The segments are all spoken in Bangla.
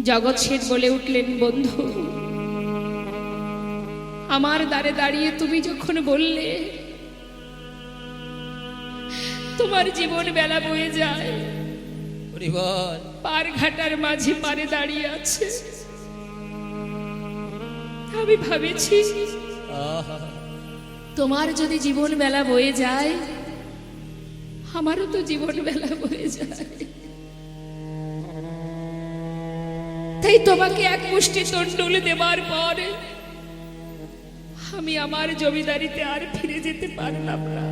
জগৎ শেঠ বলে উঠলেন, বন্ধু, আমার দ্বারে দাঁড়িয়ে তুমি যখন বললে তোমার জীবন বেলা বয়ে যায়, পার ঘাটার মাঝে পারে দাঁড়িয়ে আছে, আমি ভাবেছি তোমার যদি জীবন বেলা বয়ে যায়, আমারও তো জীবন বেলা বয়ে যায়। তাই তোমাকে এক মুষ্টি তন্ডুল দেবার পর আমি আমার জমিদারিতে আর ফিরে যেতে পারলাম না।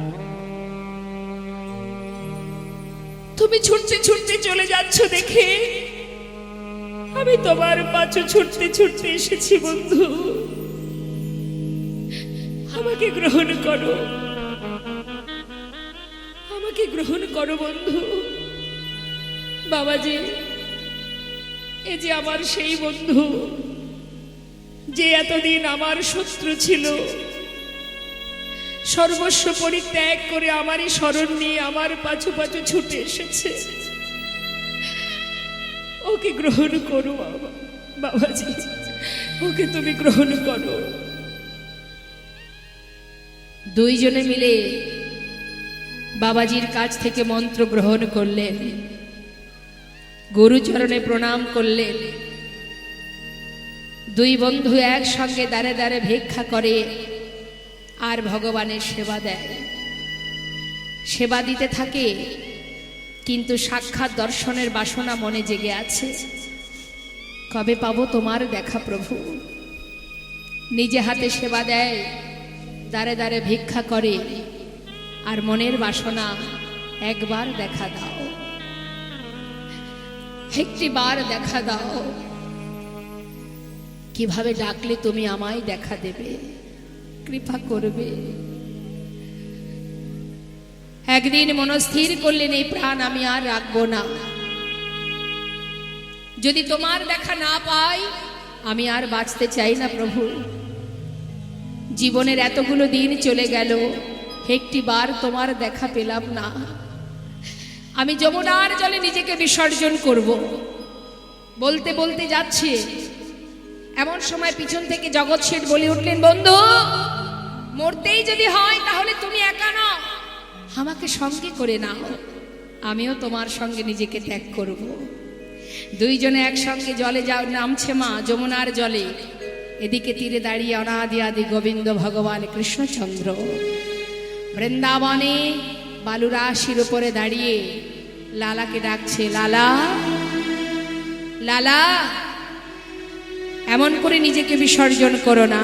তুমি ছুটতে ছুটতে চলে যাচ্ছ দেখে আমি তোমার পাছু ছুটতে ছুটতে এসেছি। বন্ধু, আমাকে গ্রহণ করো, আমাকে গ্রহণ করো বন্ধু। বাবাজি, এ যে আমার সেই বন্ধু যে এতদিন আমার শত্রু ছিল, সর্বস্ব পরিত্যাগ করে আমারই শরণ নিয়ে আমার পাছু পাছু ছুটে এসেছে। ওকে গ্রহণ করো বাবাজি, ওকে তুমি গ্রহণ করো। দুইজনে মিলে বাবাজির কাছ থেকে মন্ত্র গ্রহণ করলেন, গুরুচরণে প্রণাম করলেন। দুই বন্ধু একসঙ্গে দাঁড়ে দাঁড়ে ভিক্ষা করে আর ভগবানের সেবা দেয়। সেবা দিতে থাকে, কিন্তু সাক্ষাৎ দর্শনের বাসনা মনে জেগে আছে। কবে পাবো তোমার দেখা প্রভু? নিজে হাতে সেবা দেয়, দাঁড়ে দাঁড়ে ভিক্ষা করে, আর মনের বাসনা একবার দেখা দাও, একটি বার দেখা দাও। কিভাবে ডাকলে তুমি আমায় দেখা দেবে, কৃপা করবে? একদিন মনস্থির করলেন, এই প্রাণ আমি আর রাখবো না। যদি তোমার দেখা না পাই, আমি আর বাঁচতে চাই না প্রভু। জীবনের এতগুলো দিন চলে গেল, একটি বার তোমার দেখা পেলাম না। আমি যমুনার জলে নিজেকে বিসর্জন করব। বলতে বলতে যাচ্ছে, এমন সময় পিছন থেকে জগৎ শেঠ বলে উঠলেন, বন্ধু, মরতেই যদি হয় তাহলে তুমি একা নাও, আমাকে সঙ্গে করে নাও, আমিও তোমার সঙ্গে নিজেকে ত্যাগ করব। দুইজনে একসঙ্গে জলে নামছে মা যমুনার জলে। এদিকে তীরে দাঁড়িয়ে অনাদি আদি গোবিন্দ ভগবান কৃষ্ণচন্দ্র বৃন্দাবনে বালুরাশির উপরে দাঁড়িয়ে লালাকে ডাকছে, লালা, লালা। এমন করে নিজেকে বিসর্জন করো না,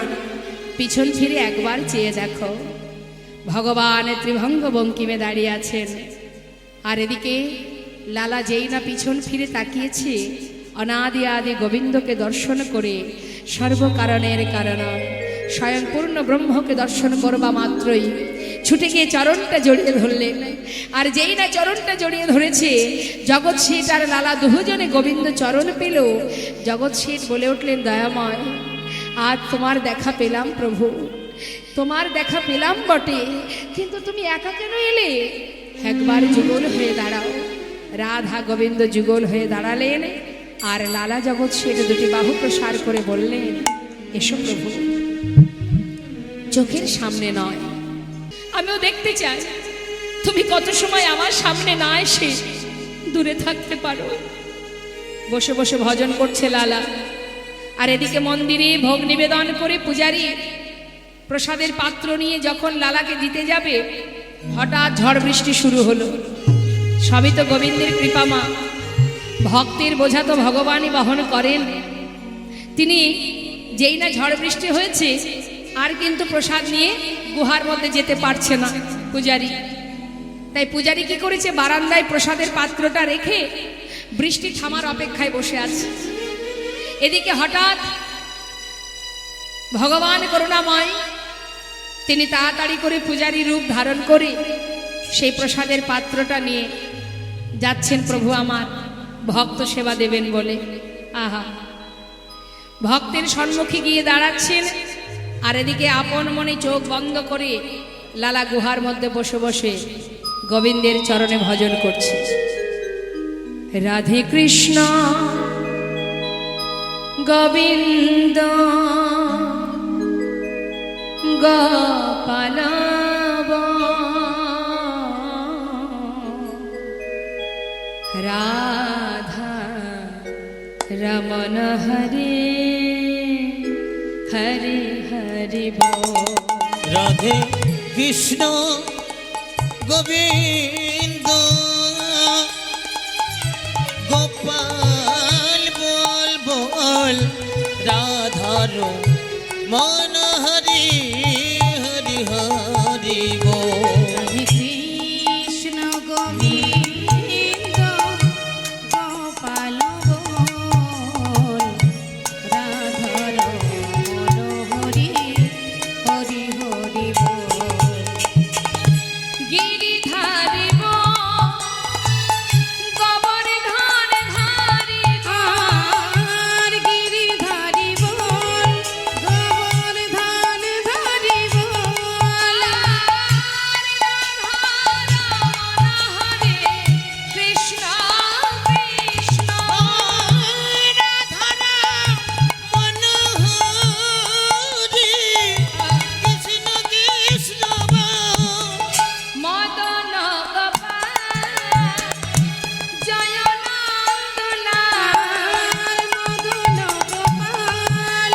পিছন ফিরে একবার চেয়ে দেখো, ভগবান ত্রিভঙ্গ বঙ্কিমে দাঁড়িয়ে আছেন। আর এদিকে লালা যেই না পিছন ফিরে তাকিয়েছে, অনাদি আদি গোবিন্দকে দর্শন করে সর্বকারণের কারণ স্বয়ং পূর্ণ ব্রহ্মকে দর্শন করবা মাত্রই ছুটে গিয়ে চরণটা জড়িয়ে ধরলেন। আর যেই না চরণটা জড়িয়ে ধরেছে, জগৎ শেঠ আর লালা দুজনে গোবিন্দ চরণ পেল। জগৎ শেঠ বলে উঠলেন, দয়াময়, আজ তোমার দেখা পেলাম প্রভু, তোমার দেখা পেলাম বটে, কিন্তু তুমি একা কেন এলে? একবার যুগল হয়ে দাঁড়াও। রাধা গোবিন্দ যুগল হয়ে দাঁড়ালেন, আর লালা জগৎ শেঠ দুটি বাহু প্রসার করে বললেন, এসো প্রভু। চোখের সামনে নয়, আমিও দেখতে চাই তুমি কত সময় আমার সামনে না এসে দূরে থাকতে পারো। বসে বসে ভজন করছে লালা, আর এদিকে মন্দিরে ভোগ নিবেদন করে পূজারী প্রসাদের পাত্র নিয়ে যখন লালাকে দিতে যাবে, হঠাৎ ঝড় বৃষ্টি শুরু হলো। সবই তো গোবিন্দের কৃপা মা, ভক্তের বোঝা তো ভগবানই বহন করেন। তিনি যেই না ঝড় বৃষ্টি হয়েছে, আর কিন্তু প্রসাদ নিয়ে গুহার মধ্যে যেতে পারছে না পূজারী। তাই পূজারী কি করেছে, বারান্দায় প্রসাদের পাত্রটা রেখে বৃষ্টি থামার অপেক্ষায় বসে আছে। এদিকে হঠাৎ ভগবান করুণাময়, তিনি তাড়াতাড়ি করে পূজারী রূপ ধারণ করে সেই প্রসাদের পাত্রটা নিয়ে যাচ্ছেন প্রভু আমার ভক্ত সেবা দেবেন বলে। আহা, ভক্তের সম্মুখে গিয়ে দাঁড়াচ্ছেন, আর এদিকে আপন মনে চোখ বন্ধ করে লালা গুহার মধ্যে বসে বসে গোবিন্দের চরণে ভজন করছে। রাধে কৃষ্ণ গোবিন্দ গোপাল রাধা রমণ হরে হরে হরে বল। রাধে কৃষ্ণ গোবিন্দ গোপাল বল বল রাধার মন হরি হরি হরি বল। কৃষ্ণ গোবিন্দ গোপাল বল রাধার মনোহরি হরি হরি বল। গিরিধারি গোবর্ধন ধারি আর গিরিধারি বল গোবর্ধন ধারি বল। হরে কৃষ্ণ কৃষ্ণ রাধারা মনোহরি কৃষ্ণ কৃষ্ণ বল। মদন গোপাল জয় নন্দলাল মদন গোপাল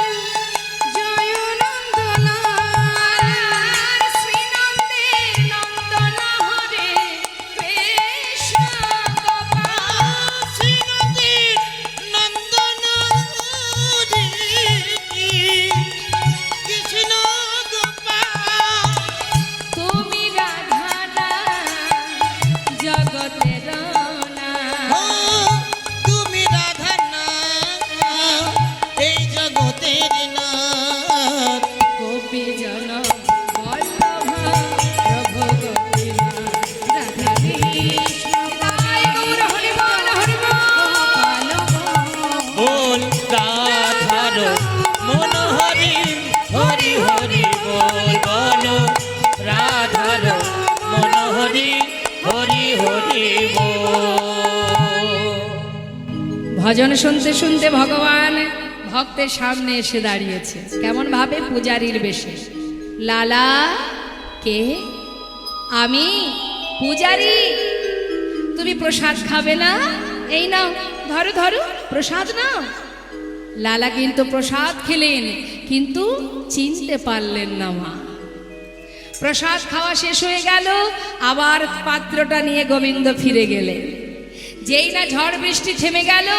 জয় নন্দলাল শ্রীনন্দের নন্দন হরে কৃষ্ণ গোপাল। শ্রীনদীর নন্দন হরি কৃষ্ণ গোপাল। তুমি রাধা জগতের ও তুমি রাধা না এই জগতের নাথ। গোপী জন বল্লভ প্রভু গোপীনাথ রাধা কৃষ্ণ গায় গৌর হরি বল হরি বল। বল রাধার মনোহরি হরি হরি বল বল রাধার মনোহরি হরি হরি বল। ভজন শুনতে শুনতে ভগবান ভক্তের সামনে এসে দাঁড়িয়েছে কেমন ভাবে পূজারীর বেশে। লালা কে? আমি পূজারী। তুমি প্রসাদ খাবে না? এই নাও ধরো ধরো প্রসাদ নাও। লালা কিন্তু প্রসাদ খেলেন কিন্তু চিনতে পারলেন না মা। প্রসাদ খাওয়া শেষ হয়ে গেল আবার পাত্রটা নিয়ে গোবিন্দ ফিরে গেলেন। যেই না ঝড় বৃষ্টি থেমে গেল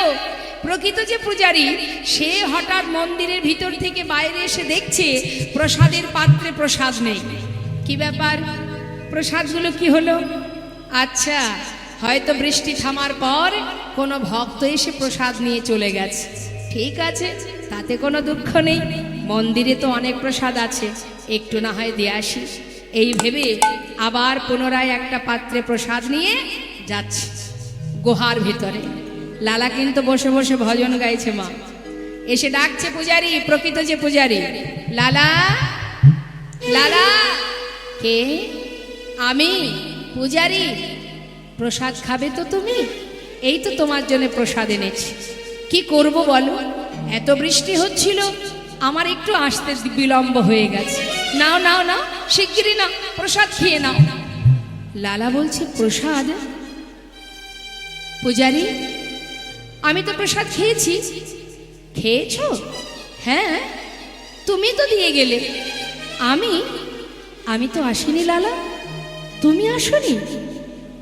প্রকৃত যে পূজারী সে হঠাৎ মন্দিরের ভিতর থেকে বাইরে এসে দেখছে প্রসাদের পাত্রে প্রসাদ নেই। কি ব্যাপার? প্রসাদগুলো কি হলো? আচ্ছা হয়তো বৃষ্টি থামার পর কোনো ভক্ত এসে প্রসাদ নিয়ে চলে গেছে। ঠিক আছে তাতে কোনো দুঃখ নেই, মন্দিরে তো অনেক প্রসাদ আছে, একটু না হয় দিয়ে আসি। এই ভেবে আবার পুনরায় একটা পাত্রে প্রসাদ নিয়ে যাচ্ছে গুহার ভিতরে। লালা কিন্তু বসে বসে ভজন গাইছে মা। এসে ডাকছে পূজারী, প্রকৃত যে পূজারী, লালা লালা। কে? আমি পূজারী। প্রসাদ খাবে তো তুমি? এই তো তোমার জন্য প্রসাদ এনেছি। কি করব বলো, এত বৃষ্টি হচ্ছিল আমার একটু আসতে বিলম্ব হয়ে গেছে। নাও নাও নাও শিগগিরই নাও প্রসাদ খেয়ে নাও। লালা বলছে প্রসাদ? পূজারী আমি তো প্রসাদ খেয়েছি। খেয়েছো? হ্যাঁ তুমি তো দিয়ে গেলে। আমি তো আসিনি লালা। তুমি আসনি?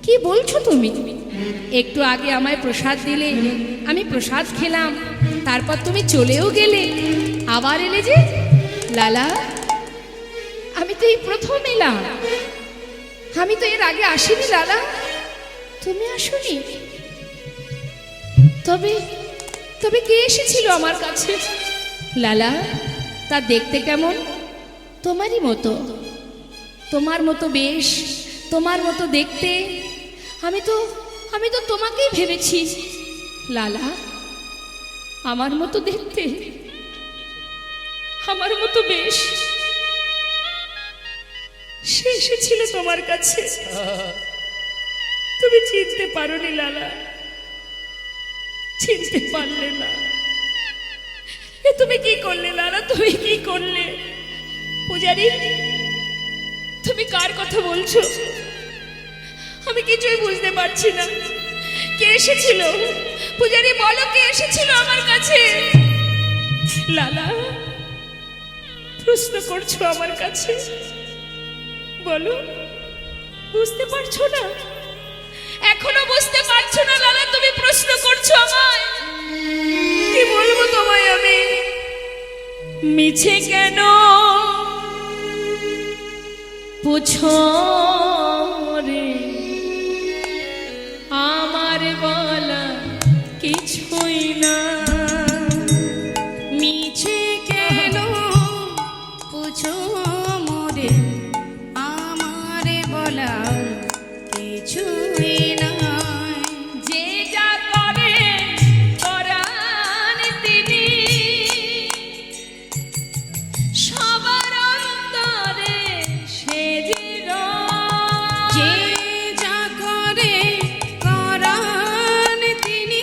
কি বলছো তুমি? একটু আগে আমায় প্রসাদ দিলে, আমি প্রসাদ খেলাম, তারপর তুমি চলেও গেলে, আবার এলে যে। লালা আমি তো এই প্রথম এলাম, আমি তো এর আগে আসিনি লালা। তুমি আসনি? তবে তবে কে এসেছিল আমার কাছে? লালা তা দেখতে কেমন? তোমারই মতো, তোমার মতো বেশ, তোমার মতো দেখতে। আমি তো তোমাকেই ভেবেছি লালা। আমার মতো দেখতে, আমার মতো বেশ, সে এসেছিল তোমার কাছে। তুমি চিনতে পারোনি লালা, চিনতে পারলে না। তুমি কি করলে লালা, তুমি কি করলে? পূজারি, তুমি কার কথা বলছো? আমি কিছুই বুঝতে পারছি না। কে এসেছিল? পূজারি বলো, কে এসেছিল আমার কাছে? লালা, প্রশ্ন করছো আমার কাছে? বলো, বুঝতে পারছো না? এখনো বুঝতে পারছো না লালা? তুমি প্রশ্ন করছো আমায়। কি বলবো তোমায় আমি? মিছে কেন পুছো রে, আমার বলা কিছুই না। মিছে কেন পুছো মোরে, আমার বলার কিছুই নাই। যে যা করে করান তিনি, সবার অন্তরে সে যে যে যা করে করান তিনি,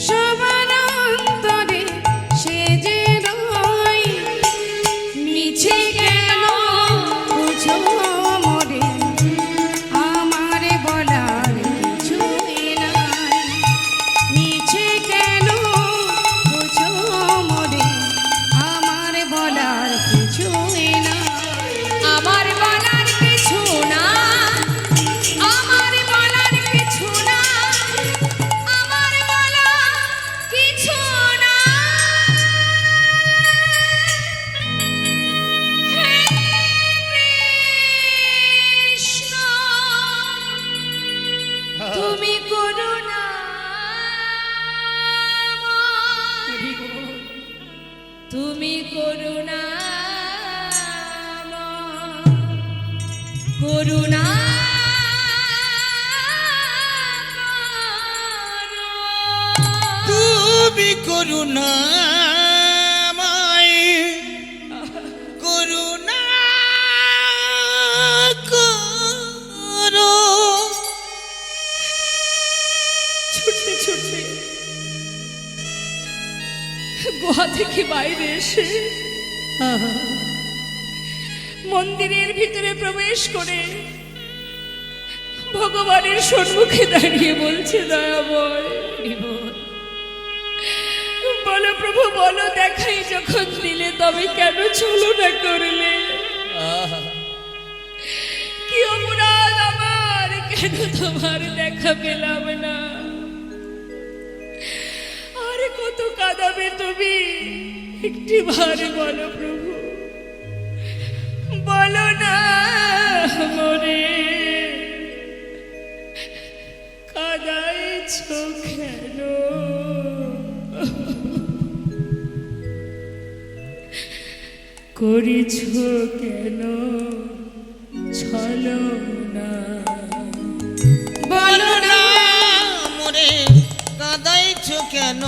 সবার অন্তরে সে যে রয়। মিছে কেন বুঝো মোরে, আমার বলার কিছুই নাই। মিছে কেন বুঝো মোরে, আমার বলার কিছুই নাই। আমার বলার কিছু না, আমার বলার কিছু না, আমার বলা কিছু না। হে কৃষ্ণ, তুমি করুণা, তুমি করুণা, করুণা তুমি করুণাময়, করুণা করো। ছুটতে ছুটতে গুহা থেকে বাইরে এসে মন্দিরের ভিতরে প্রবেশ করে ভগবানের সম্মুখে দাঁড়িয়ে বলছে, দয়াময় বলো প্রভু, বলো, দেখাই যখন দিলে তবে কেন ছলনা করলে? কি অপরাধ আমার, কেন তোমার দেখা পেলাম না? আর কত কাঁদাবে তুমি? একটি বার বলো প্রভু, বলো না মরে কাঁদাইছ কেন? করিছ কেন ছলনা? বলো না মোরে কাঁদাইছ কেন,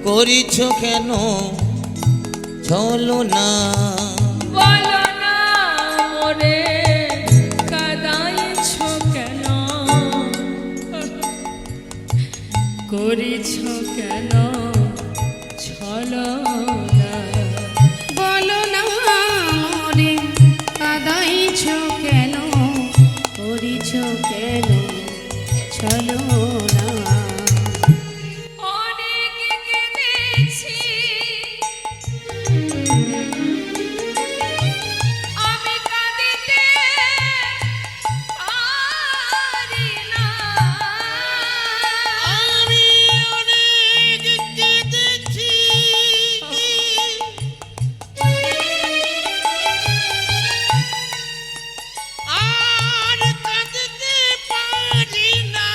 করিছ কেন চলো না? বলো না মরে কাঁদাইছ কেন, করিছ কেন ছলনা? বলো না মোরে কাঁদাইছ কেন, করিছ কেন ছলনা? অনেক কেঁদেছি আমি, কাঁদিতে পারি না। আমি অনেক কেঁদেছি, আর কাঁদতে পারি না।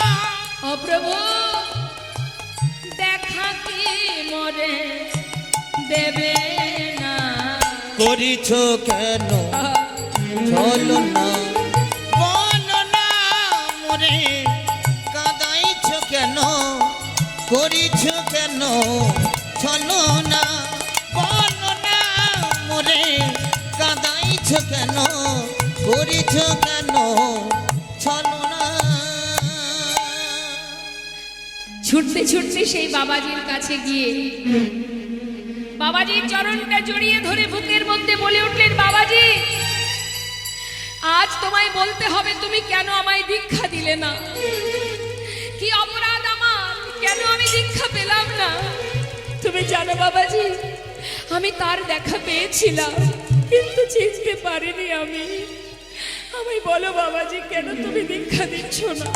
ও প্রভু, দেখা কি মরে দেবে না? করিছ কেন চলো না? বলো না মোরে কাঁদাইছ কেন, করিছ কেন চলো না? বলো না মোরে কাঁদাইছ কেন, করিছ কেন চলো না? ছুটতে ছুটতে সেই বাবাজির কাছে গিয়ে বাবাজির চরণটা জড়িয়ে ধরে বুকের মধ্যে বলে উঠলেন, বাবাজি, আজ তোমায় বলতে হবে তুমি কেন আমায় দীক্ষা দিলে না। কি অপরাধ আমার, কেন আমি দীক্ষা পেলাম না? তুমি জানো বাবাজি, আমি তার দেখা পেয়েছিলাম কিন্তু চিনতে পারিনি আমি। আমায় বলো বাবাজি, কেন তুমি দীক্ষা দিচ্ছ না?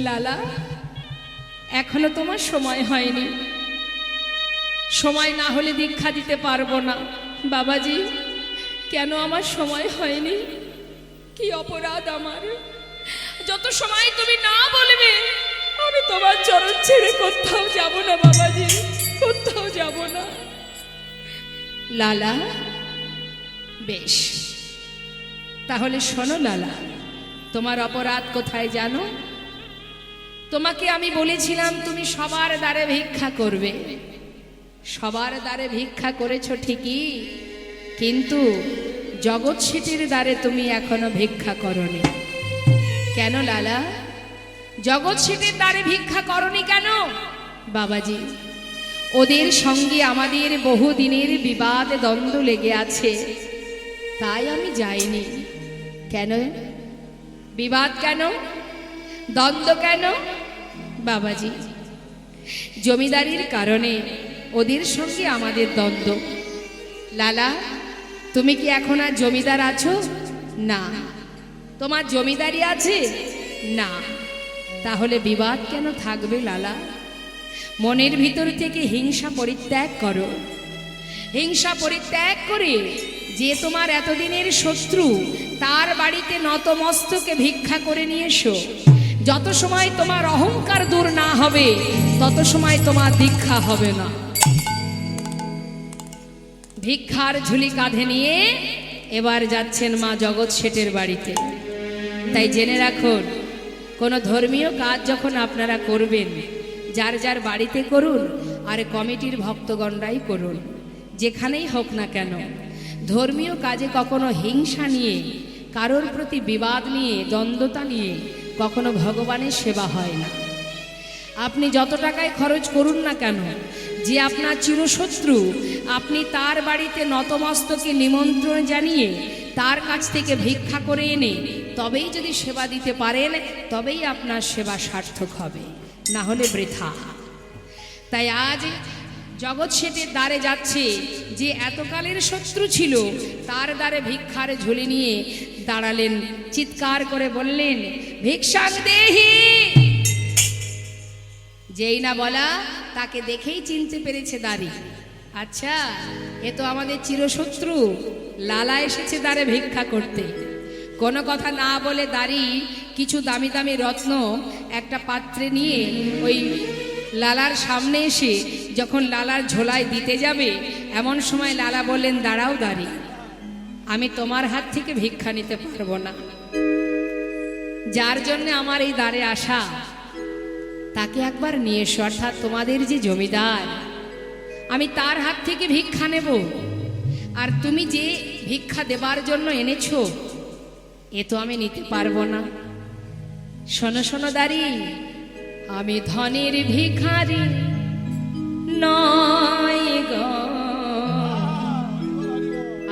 লালা, এখনো তোমার সময় হয়নি, সময় না হলে দীক্ষা দিতে পারবো না। বাবাজি, কেন আমার সময় হয়নি? কি অপরাধ আমার? যত সময় তুমি না বলবে আমি তোমার চরণ ছেড়ে কোথাও যাব না বাবাজি, কোথাও যাব না। লালা, বেশ, তাহলে শোনো লালা, তোমার অপরাধ কোথায় জানো? তোমাকে আমি বলেছিলাম তুমি সবার দ্বারে ভিক্ষা করবে, সবার দ্বারে ভিক্ষা করেছো ঠিকই, কিন্তু জগৎ শেঠের দ্বারে তুমি এখনো ভিক্ষা করনি। কেন লালা, জগৎ শেঠের দ্বারে ভিক্ষা করনি কেন? বাবাজি, ওদের সঙ্গে আমাদের বহুদিনের বিবাদ দ্বন্দ্ব লেগে আছে, তাই আমি যাইনি। কেন বিবাদ, কেন দ্বন্দ্ব, কেন? বাবাজি, জমিদারির কারণে ওদের সঙ্গে আমাদের দ্বন্দ্ব। লালা, তুমি কি এখন আর জমিদার আছো? না। তোমার জমিদারি আছে? না। তাহলে বিবাদ কেন থাকবে লালা? মনের ভিতর থেকে হিংসা পরিত্যাগ করো। হিংসা পরিত্যাগ করে যে তোমার এতদিনের শত্রু তার বাড়িতে নতমস্তকে ভিক্ষা করে নিয়ে এসো। যত সময় তোমার অহংকার দূর না হবে তত সময় তোমার দীক্ষা হবে না। ভিক্ষার ঝুলি কাঁধে নিয়ে এবার যাচ্ছেন মা জগৎ শেঠের বাড়িতে। তাই জেনে রাখুন, কোনো ধর্মীয় কাজ যখন আপনারা করবেন, যার যার বাড়িতে করুন আর কমিটির ভক্তগণরাই করুন, যেখানেই হোক না কেন, ধর্মীয় কাজে কখনো হিংসা নিয়ে, কারোর প্রতি বিবাদ নিয়ে, দ্বন্দ্বতা নিয়ে কখনো ভগবানের সেবা হয় না। আপনি যত টাকায় খরচ করুন না কেন, যে আপনার চিরশত্রু, আপনি তার বাড়িতে নতমস্তকে নিমন্ত্রণ জানিয়ে তার কাছ থেকে ভিক্ষা করে এনে তবেই যদি সেবা দিতে পারেন, তবেই আপনার সেবা সার্থক হবে, না হলে বৃথা। তাই আজ জগৎ শেঠের দ্বারে যাচ্ছে যে এতকালের শত্রু ছিল, তার দ্বারে ভিক্ষার ঝুলি নিয়ে দাঁড়ালেন, চিৎকার করে বললেন, ভিক্ষাং দেহি। যেই না বলা, তাকে দেখেই চিনতে পেরেছে দাঁড়ি। আচ্ছা, এ তো আমাদের চিরশত্রু লালা এসেছে দ্বারে ভিক্ষা করতে। কোনো কথা না বলে দাঁড়ি কিছু দামি দামি রত্ন একটা পাত্রে নিয়ে ওই লালার সামনে এসে যখন লালার ঝোলায় দিতে যাবে, এমন সময় লালা বললেন, দাঁড়াও দাঁড়ি, আমি তোমার হাত থেকে ভিক্ষা নিতে পারবো না। যার জন্য আমার এই দ্বারে আসা, তাকে একবার নিয়ে এসো, অর্থাৎ তোমাদের যে জমিদার, আমি তার হাত থেকে ভিক্ষা নেব। আর তুমি যে ভিক্ষা দেবার জন্য এনেছো, এ তো আমি নিতে পারবো না। শোনো শোনো দাঁড়ি, আমি ধনের ভিখারি নয় গো,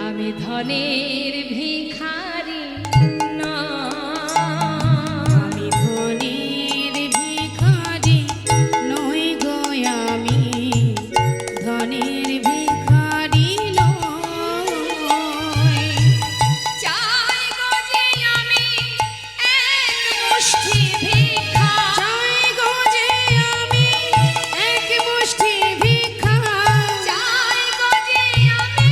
আমি ধনের ভিখারি নয়, আমি ধনের ভিখারি নই গো, আমি ধনের ভিখারি নই। চাই গো যে আমি এক মুষ্টি ভিক্ষা, চাই গো যে আমি এক মুষ্টি ভিক্ষা, চাই গো যে আমি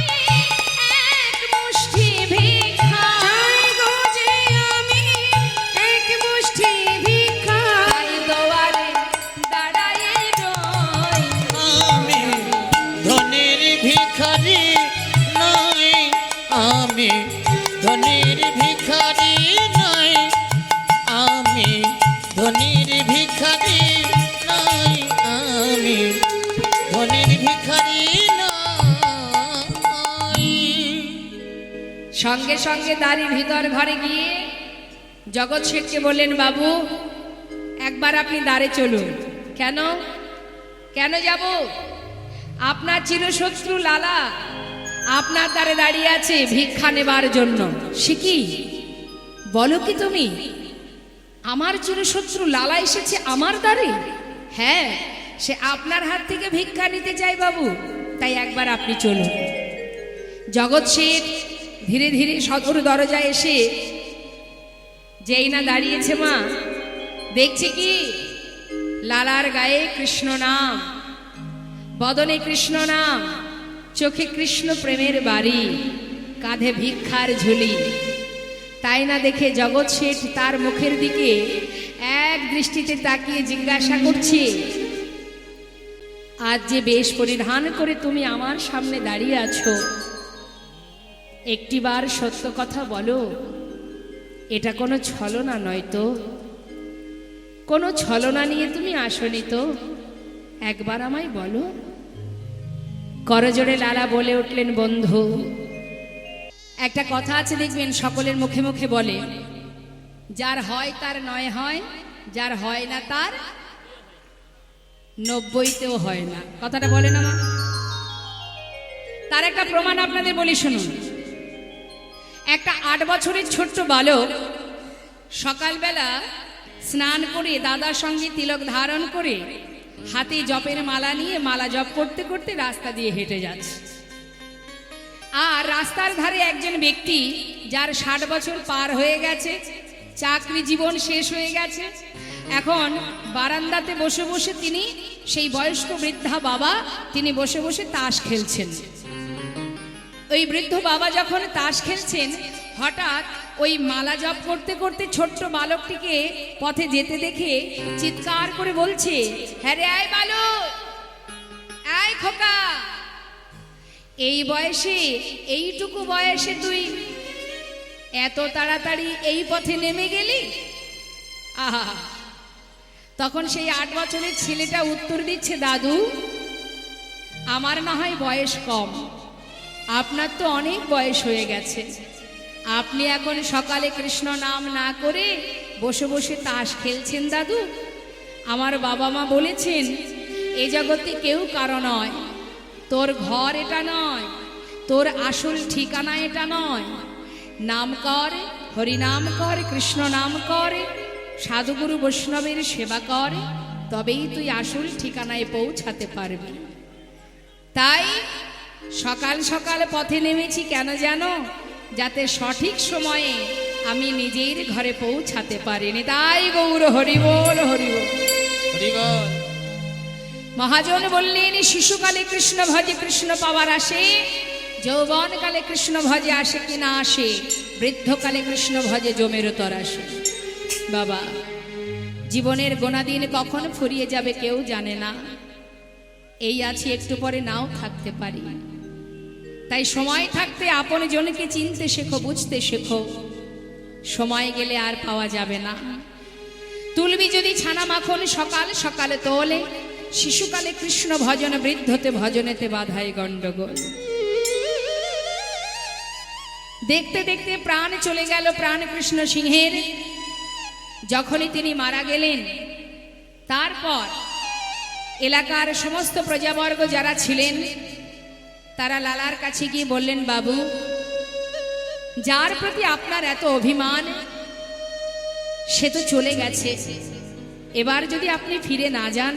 এক মুষ্টি ভিক্ষা, চাই গো যে আমি এক মুষ্টি ভিক্ষা। তাই দুয়ারে দাঁড়ায়ে রই, আমি ধনের ভিখারি নই, আমি ধনের ভিখারি নই, আমি ধনের ভিখারি নই, আমি ধনের ভিখারি নই। সঙ্গে সঙ্গে দাঁড়ি ভিতর ঘরে গিয়ে জগৎ শেঠকে বললেন, বাবু একবার আপনি দাঁড়ে চলুন। কেন কেন যাব? আপনার চিরশত্রু লালা আপনার দ্বারে দাঁড়িয়ে আছে ভিক্ষা নেবার জন্য। সে কি বলো কি তুমি? আমার চিরশত্রু লালা এসেছে আমার দ্বারে? হ্যাঁ, সে আপনার হাত থেকে ভিক্ষা নিতে চাই বাবু। তাই একবার আপনি চলুন। জগৎ শেঠ ধীরে ধীরে সদর দরজায় এসে যেই না দাঁড়িয়েছে মা, দেখছে কি লালার গায়ে কৃষ্ণ নাম, বদনে কৃষ্ণ নাম, চোখে কৃষ্ণ প্রেমের বাড়ি, কাঁধে ভিক্ষার ঝুলি। তাই না দেখে জগৎ শেঠ তার মুখের দিকে এক দৃষ্টিতে তাকিয়ে জিজ্ঞাসা করছে, আজ যে বেশ পরিধান করে তুমি আমার সামনে দাঁড়িয়ে আছো, একটিবার সত্য কথা বলো, এটা কোনো ছলনা নয় তো? কোনো ছলনা নিয়ে তুমি আসনি তো? একবার আমায় বলো। করজোড়ে লালা বলে উঠলেন, বন্ধু, একটা কথা আছে দেখবেন সকলের মুখে মুখে বলে, যার হয় তার নয় হয়, যার হয় না তার 90তেও হয় না। কথাটা বলে না মা? তার একটা প্রমাণ আপনাদের বলি শুনুন। একটা 8 বছরের ছোট্ট বালক সকালবেলা স্নান করে দাদার সঙ্গে তিলক ধারণ করে হাতে জপের মালা নিয়ে মালা জপ করতে করতে রাস্তা দিয়ে হেঁটে যাচ্ছে। আর রাস্তার ধারে একজন ব্যক্তি যার 60 বছর পার হয়ে গেছে, চাকরি জীবন শেষ হয়ে গেছে, এখন বারান্দাতে বসে বসে তিনি, সেই বয়স্ক বৃদ্ধা বাবা, তিনি বসে বসে তাস খেলছেন। ওই বৃদ্ধ বাবা যখন তাস খেলছেন, হঠাৎ ওই মালা জপ করতে করতে ছোট্ট বালকটিকে পথে যেতে দেখে চিৎকার করে বলছে, হ্যাঁ রে, আয় বালক, আয় খোকা, এই বয়সে, এইটুকু বয়সে তুই এত তাড়াতাড়ি এই পথে নেমে গেলি? আহা! তখন সেই 8 বছরের ছেলেটা উত্তর দিচ্ছে, দাদু, আমার না হয় বয়স কম, আপনার তো অনেক বয়স হয়ে গেছে, আপনি এখন সকালে কৃষ্ণ নাম না করে বসে বসে তাস খেলছেন দাদু। আমার বাবা মা বলেছেন, এ জগতে কেউ কারো নয়, তোর ঘর এটা নয়, তোর আসল ঠিকানা এটা নয়, নাম কর, হরিনাম কর, কৃষ্ণ নাম কর, সাধুগুরু বৈষ্ণবের সেবা কর, তবেই তুই আসল ঠিকানায় পৌঁছাতে পারবি। তাই সকাল সকাল পথে নেমেছি কেন জানো? যাতে সঠিক সময়ে আমি নিজের ঘরে পৌঁছাতে পারিনি। তাই গৌর হরিবোল হরিবোল হরিবল। মহাজন বললেন, শিশুকালে কৃষ্ণ ভজে কৃষ্ণ পাওয়ার আসে, যৌবনকালে কৃষ্ণ ভজে আসে কি না আসে, বৃদ্ধকালে কৃষ্ণ ভজে জমের তর আসে। বাবা, জীবনের গোনাদিন কখন ফুরিয়ে যাবে কেউ জানে না। এই আছি, একটু পরে নাও থাকতে পারি। তাই সময় থাকতে আপন জনকে চিনতে শেখো, বুঝতে শেখো। সময় গেলে আর পাওয়া যাবে না। তুলবি যদি ছানা মাখন সকাল সকালে তোলে, শিশুকালে কৃষ্ণ ভজন, বৃদ্ধতে ভজনেতে বাধায় গণ্ডগোল। দেখতে দেখতে প্রাণ চলে গেল প্রাণ কৃষ্ণ সিংহের। যখনই তিনি মারা গেলেন, তারপর এলাকার সমস্ত প্রজাবর্গ যারা ছিলেন তারা লালার কাছে গিয়ে বললেন, বাবু, যার প্রতি আপনার এত অভিমান সে তো চলে গেছে, এবার যদি আপনি ফিরে না যান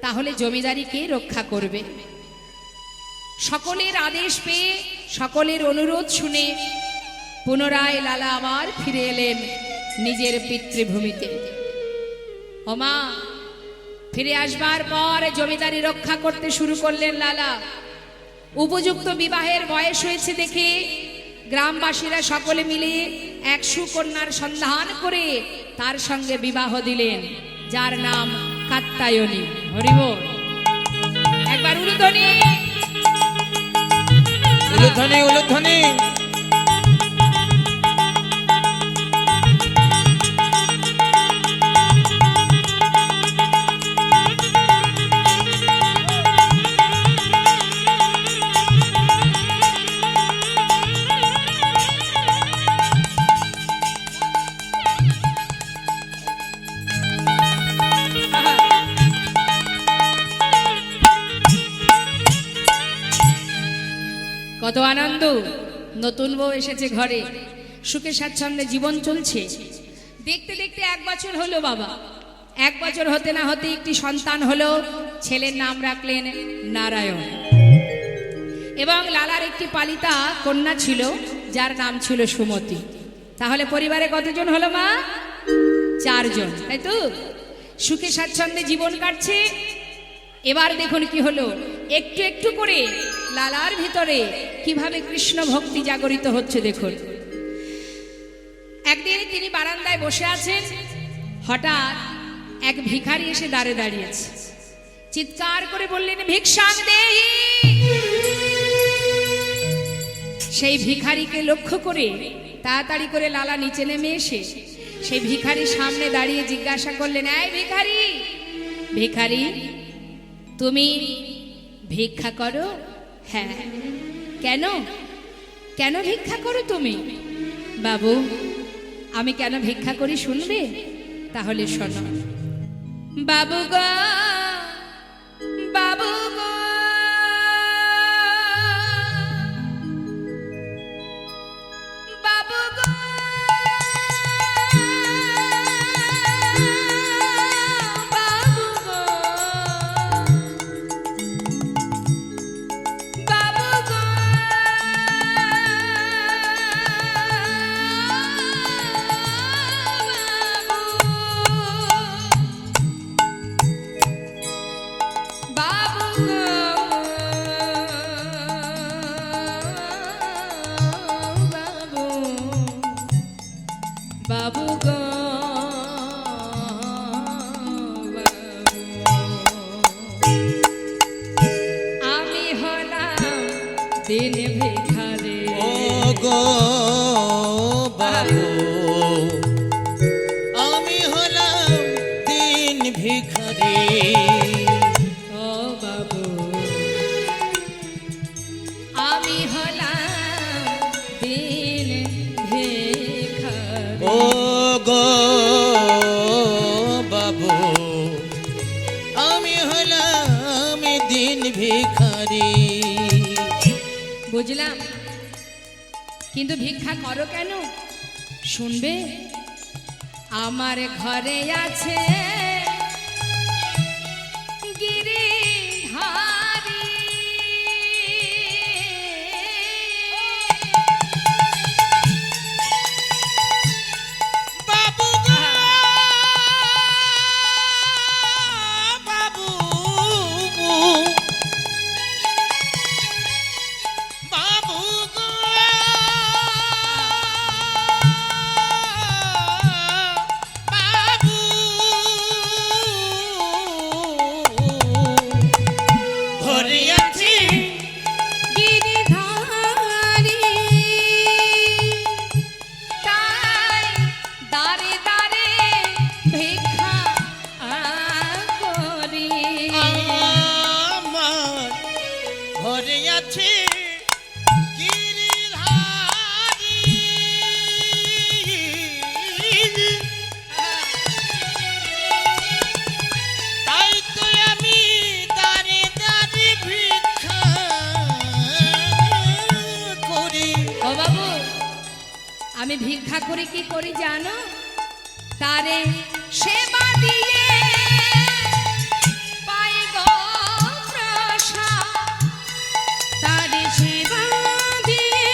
তাহলে জমিদারি কে রক্ষা করবে? সকলের আদেশ পেয়ে, সকলের অনুরোধ শুনে পুনরায় লালা আবার ফিরে এলেন নিজের পিতৃভূমিতে। ওমা, ফিরে আসবার পর জমিদারি রক্ষা করতে শুরু করলেন লালা। উপযুক্ত বিবাহের বয়স হয়েছে দেখে গ্রামবাসীরা সকলে মিলে এক সুকন্যার সন্ধান করে তার সঙ্গে বিবাহ দিলেন, যার নাম কাত্যায়নী। হরিবোল। একবার উলুধ্বনি, উলুধ্বনি, উলুধ্বনি। কত আনন্দ, নতুন বউ এসেছে ঘরে, সুখে স্বাচ্ছন্দ্যে জীবন চলছে। দেখতে দেখতে 1 বছর হলো বাবা। 1 বছর হতে না হতে একটি সন্তান হলো। ছেলের নাম রাখলেন নারায়ণ। এবং লালার একটি পালিতা কন্যা ছিল, যার নাম ছিল সুমতি। তাহলে পরিবারে কতজন হলো মা? 4 জন, তাই তো? সুখে স্বাচ্ছন্দ্যে জীবন কাটছে। এবার দেখুন কি হলো, একটু একটু করে লালার ভিতরে কিভাবে কৃষ্ণ ভক্তি জাগরিত হচ্ছে দেখুন। একদিন তিনি বারান্দায় বসে আছেন, হঠাৎ এক ভিখারি এসে দাঁড়িয়েছে। চিৎকার করে বললেন, ভিক্ষাং দেহি। সেই ভিখারিকে লক্ষ্য করে তাড়াতাড়ি করে লালা নিচে নেমে এসে সেই ভিখারির সামনে দাঁড়িয়ে জিজ্ঞাসা করলেন, এই ভিখারি, ভিখারি তুমি ভিক্ষা করো? হ্যাঁ। কেন? কেন ভিক্ষা করো তুমি? বাবু, আমি কেন ভিক্ষা করি শুনবে? তাহলে শোনো। বাবু গো, বাবু গো, বাবু গো, বাবু গো, বাবু গো, বাবু গো, বাবু গো, আমি হলাম দিন ভিখারি। ও গো বাবু, আমি হলাম দিন ভিখারি। ও বাবু, আমি হলাম দিন ভিখারি। ও গো বাবু, আমি হলাম দিন ভিখারি। বুঝলাম, কিন্তু ভিক্ষা করো কেন শুনবে? আমার ঘরে আছে গিরিধারী, বাবু গো, বাবু, বাবু গো, বাবু, ঘরে আছি গিরিধারী, তাই দাঁড়ে দাঁড়ে ভিক্ষা করি। আমার ঘরে আছে গিরিধারী, তাই তো আমি দাঁড়ে দাঁড়ে ভিক্ষা করি। ও বাবু, আমি ভিক্ষা করি কি করি জানো? তারে সেবা দিয়ে পাই গো প্রসাদ। তারে সেবা দিয়ে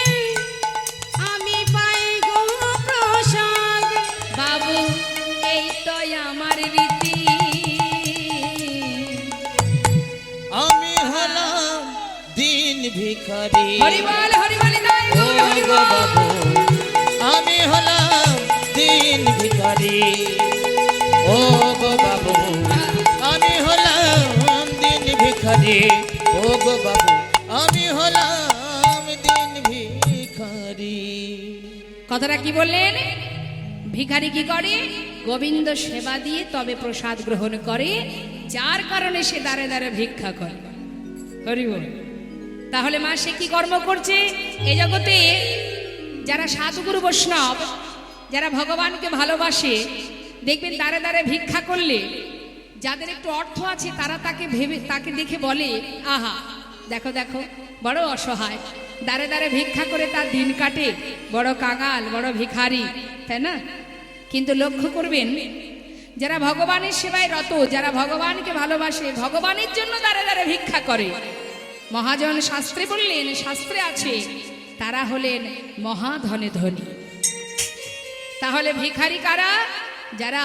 আমি পাই গো প্রসাদ। বাবু, এই তো আমার রীতি। আমি হলাম দিন ভিখারি। হরিবল হরিবল জয় ও গৌর গো হরিবল। বাবু, আমি হলাম দিন ভিখারি। ও গো বাবু, আমি হলাম দিন ভিখারি। ও গো বাবু, আমি হলাম দিন ভিখারি। কথাটা কি বললেন? ভিখারি কি করে? গোবিন্দ সেবা দিয়ে তবে প্রসাদ গ্রহণ করে, যার কারণে সে দাঁড়ে দাঁড়ে ভিক্ষা করে। হরি বল। তাহলে মা সে কি কর্ম করছে? এই জগতে যারা সাধুগুরু বৈষ্ণব, যারা ভগবানকে ভালোবাসে, দেখবেন দাঁড়ে দাঁড়ে ভিক্ষা করলে যাদের একটু অর্থ আছে তারা তাকে দেখে বলে, আহা দেখো দেখো বড় অসহায়, দাঁড়ে দাঁড়ে ভিক্ষা করে তার দিন কাটে, বড় কাঙাল, বড় ভিখারি, তাই না? কিন্তু লক্ষ্য করবেন, যারা ভগবানের সেবায় রত, যারা ভগবানকে ভালোবাসে, ভগবানের জন্য দাঁড়ে দাঁড়ে ভিক্ষা করে, মহাজন শাস্ত্রে বললেন, শাস্ত্রে আছে, তারা হলেন মহাধনে ধনী। তাহলে ভিখারি কারা? যারা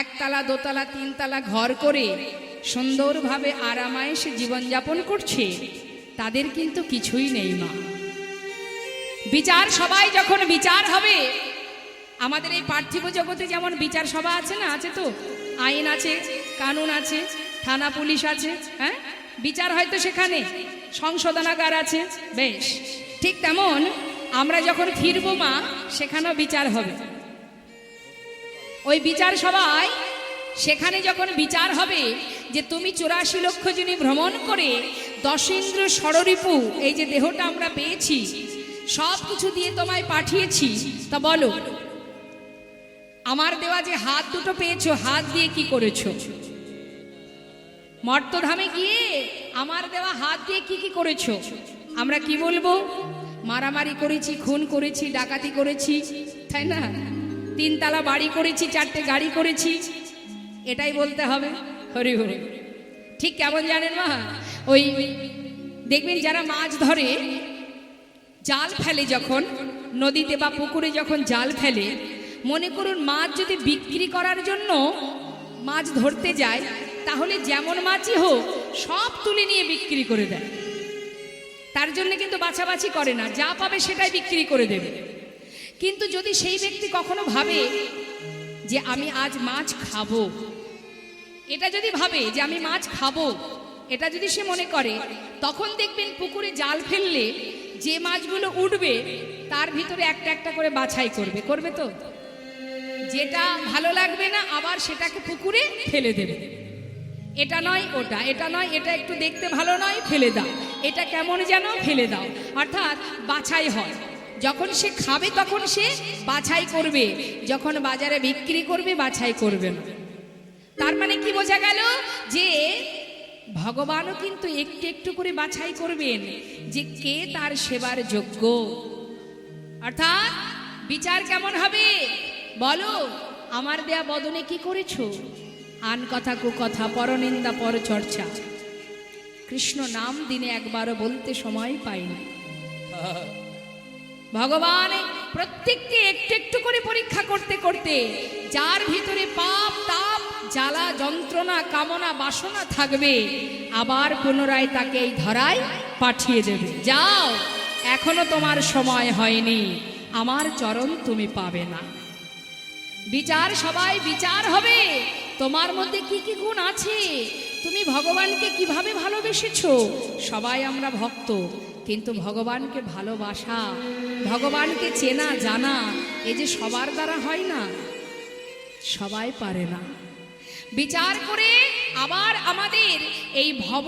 একতলা, দোতলা, তিনতলা ঘর করে সুন্দরভাবে আরামায়েশে জীবনযাপন করছে, তাদের কিন্তু কিছুই নেই মা। বিচার সবাই যখন বিচার হবে, আমাদের এই পার্থিব জগতে যেমন বিচার সভা আছে না, আছে তো, আইন আছে, কানুন আছে, থানা পুলিশ আছে, হ্যাঁ, বিচার হয়তো সেখানে, সংশোধনাগার আছে, বেশ। ঠিক তেমন আমরা যখন ফিরবো মা, সেখানেও বিচার হবে। ওই বিচার সভায়, সেখানে যখন বিচার হবে যে তুমি 84 লক্ষ জনী ভ্রমণ করে দশেন্দ্র ষড়রিপু, এই যে দেহটা আমরা পেয়েছি, সব কিছু দিয়ে তোমায় পাঠিয়েছি, তা বলো আমার দেওয়া যে হাত দুটো পেয়েছো, হাত দিয়ে কি করেছো? মর্তধামে গিয়ে আমার দেওয়া হাত দিয়ে কি কি করেছো? আমরা কি বলবো? মারামারি করেছি, খুন করেছি, ডাকাতি করেছি, তাই না? 3 তলা বাড়ি করেছি, 4টে গাড়ি করেছি, এটাই বলতে হবে। হরি হরি। ঠিক কেমন জানেন মা, ওই দেখবেন যারা মাছ ধরে, জাল ফেলে যখন নদীতে বা পুকুরে, যখন জাল ফেলে, মনে করুন মাছ যদি বিক্রি করার জন্য মাছ ধরতে যায়, তাহলে যেমন মাছই হোক সব তুলে নিয়ে বিক্রি করে দেয়। তার জন্য কিন্তু বাছাবাছি করে না, যা পাবে সেটাই বিক্রি করে দেবে। কিন্তু যদি সেই ব্যক্তি কখনো ভাবে যে আমি আজ মাছ খাবো, এটা যদি ভাবে যে আমি মাছ খাবো, এটা যদি সে মনে করে, তখন দেখবেন পুকুরে জাল ফেললে যে মাছগুলো উঠবে তার ভিতরে একটা একটা করে বাছাই করবে, করবে তো? যেটা ভালো লাগবে না আবার সেটাকে পুকুরে ফেলে দেবে। এটা নয় ওটা, এটা নয় এটা, একটু দেখতে ভালো নয়, ফেলে দাও, এটা কেমন যেন, ফেলে দাও। অর্থাৎ বাছাই হয়। যখন সে খাবে তখন সে বাছাই করবে, যখন বাজারে বিক্রি করবে বাছাই করবে না। তার মানে কি বোঝা গেল? যে ভগবানও কিন্তু একটু একটু করে বাছাই করবেন যে কে তার সেবার যোগ্য। অর্থাৎ বিচার কেমন হবে বলো? আমার দেয়া বদনে কি করেছো? আন কথা কু কথা, পরনিন্দা পর চর্চা। কৃষ্ণ নাম দিনে একবারও বলতে সময় পাইনি। ভগবান প্রত্যেককে একটু একটু করে পরীক্ষা করতে করতে, যার ভিতরে পাপ, তাপ, জ্বালা, যন্ত্রণা, কামনা, বাসনা থাকবে, আবার পুনরায় তাকে এই ধরায় পাঠিয়ে দেবে। যাও, এখনো তোমার সময় হয়নি, আমার চরণ তুমি পাবে না। বিচার সবাই বিচার হবে, তোমার মধ্যে কি কি গুণ আছে, তুমি ভগবানকে কিভাবে ভালোবেসেছো। সবাই আমরা ভক্ত, কিন্তু ভগবানকে ভালোবাসা, ভগবানকে চেনা জানা, এই যে সবার দ্বারা হয় না, সবাই পারে না। বিচার করে আবার আমাদের এই ভব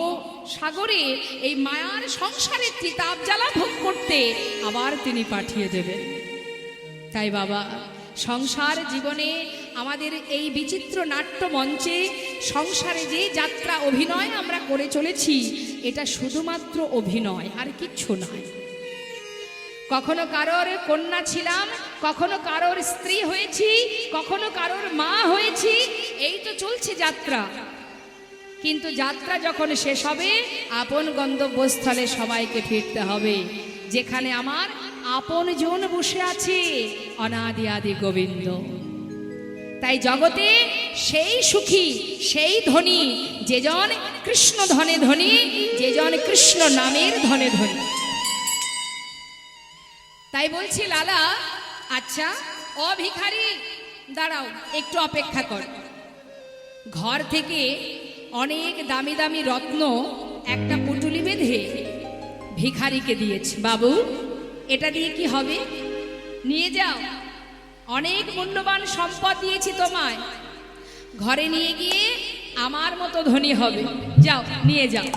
সাগরে, এই মায়ার সংসারে ত্রিতাপ জ্বালা ভোগ করতে আবার তিনি পাঠিয়ে দেবেন। তাই বাবা, সংসার জীবনে আমাদের এই বিচিত্র নাট্য মঞ্চে সংসারে যে যাত্রা অভিনয় আমরা করে চলেছি, এটা শুধুমাত্র অভিনয়, আর কিচ্ছু নয়। কখনো কারোর কন্যা ছিলাম, কখনো কারোর স্ত্রী হয়েছি, কখনো কারোর মা হয়েছি, এই তো চলছে যাত্রা। কিন্তু যাত্রা যখন শেষ হবে, আপন গন্তব্যস্থলে সবাইকে ফিরতে হবে, যেখানে আমার আপন জন বসে আছে, অনাদি আদি গোবিন্দ। তাই জগতে সেই সুখী, সেই ধনী, যেজন কৃষ্ণ ধনে ধনী, যেজন কৃষ্ণ নামের ধনে ধনী। তাই বলছি লালা, আচ্ছা ও ভিখারি, দাঁড়াও, একটু অপেক্ষা কর। ঘর থেকে অনেক দামি দামি রত্ন একটা পুটুলি বেঁধে ভিখারিকে দিয়েছে। বাবু, এটা দিয়ে কি হবে? নিয়ে যাও, অনেক মূল্যবান সম্পদ দিয়েছি তোমায়, ঘরে নিয়ে গিয়ে আমার মতো ধনী হবে, যাও নিয়ে যাও।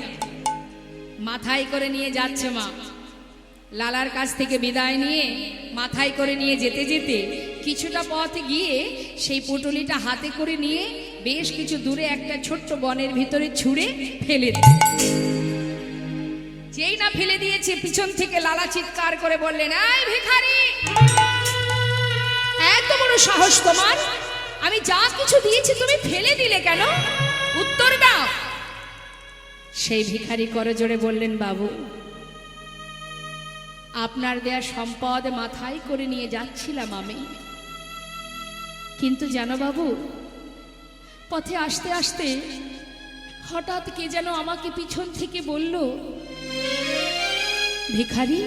মাথায় করে নিয়ে যাচ্ছে মা। লালার কাছ থেকে বিদায় নিয়ে মাথায় করে নিয়ে যেতে যেতে কিছুটা পথ গিয়ে সেই পুটুলিটা হাতে করে নিয়ে বেশ কিছু দূরে একটা ছোট্ট বনের ভিতরে ছুঁড়ে ফেলে দেয়। যেই না ফেলে দিয়েছে, পিছন থেকে লালা চিৎকার করে বললেন, এই ভিখারি, এত বড় সাহস তোমার! আমি যা কিছু দিয়েছি তুমি ফেলে দিলে কেন? উত্তর দাও। সেই ভিখারি করজোড়ে বললেন, বাবু, আপনার দেয়া সম্পদ মাথায় করে নিয়ে যাচ্ছিলাম আমি, কিন্তু জানো বাবু, পথে আসতে আসতে হঠাৎ কে যেন আমাকে পিছন থেকে বলল, ভিখারি,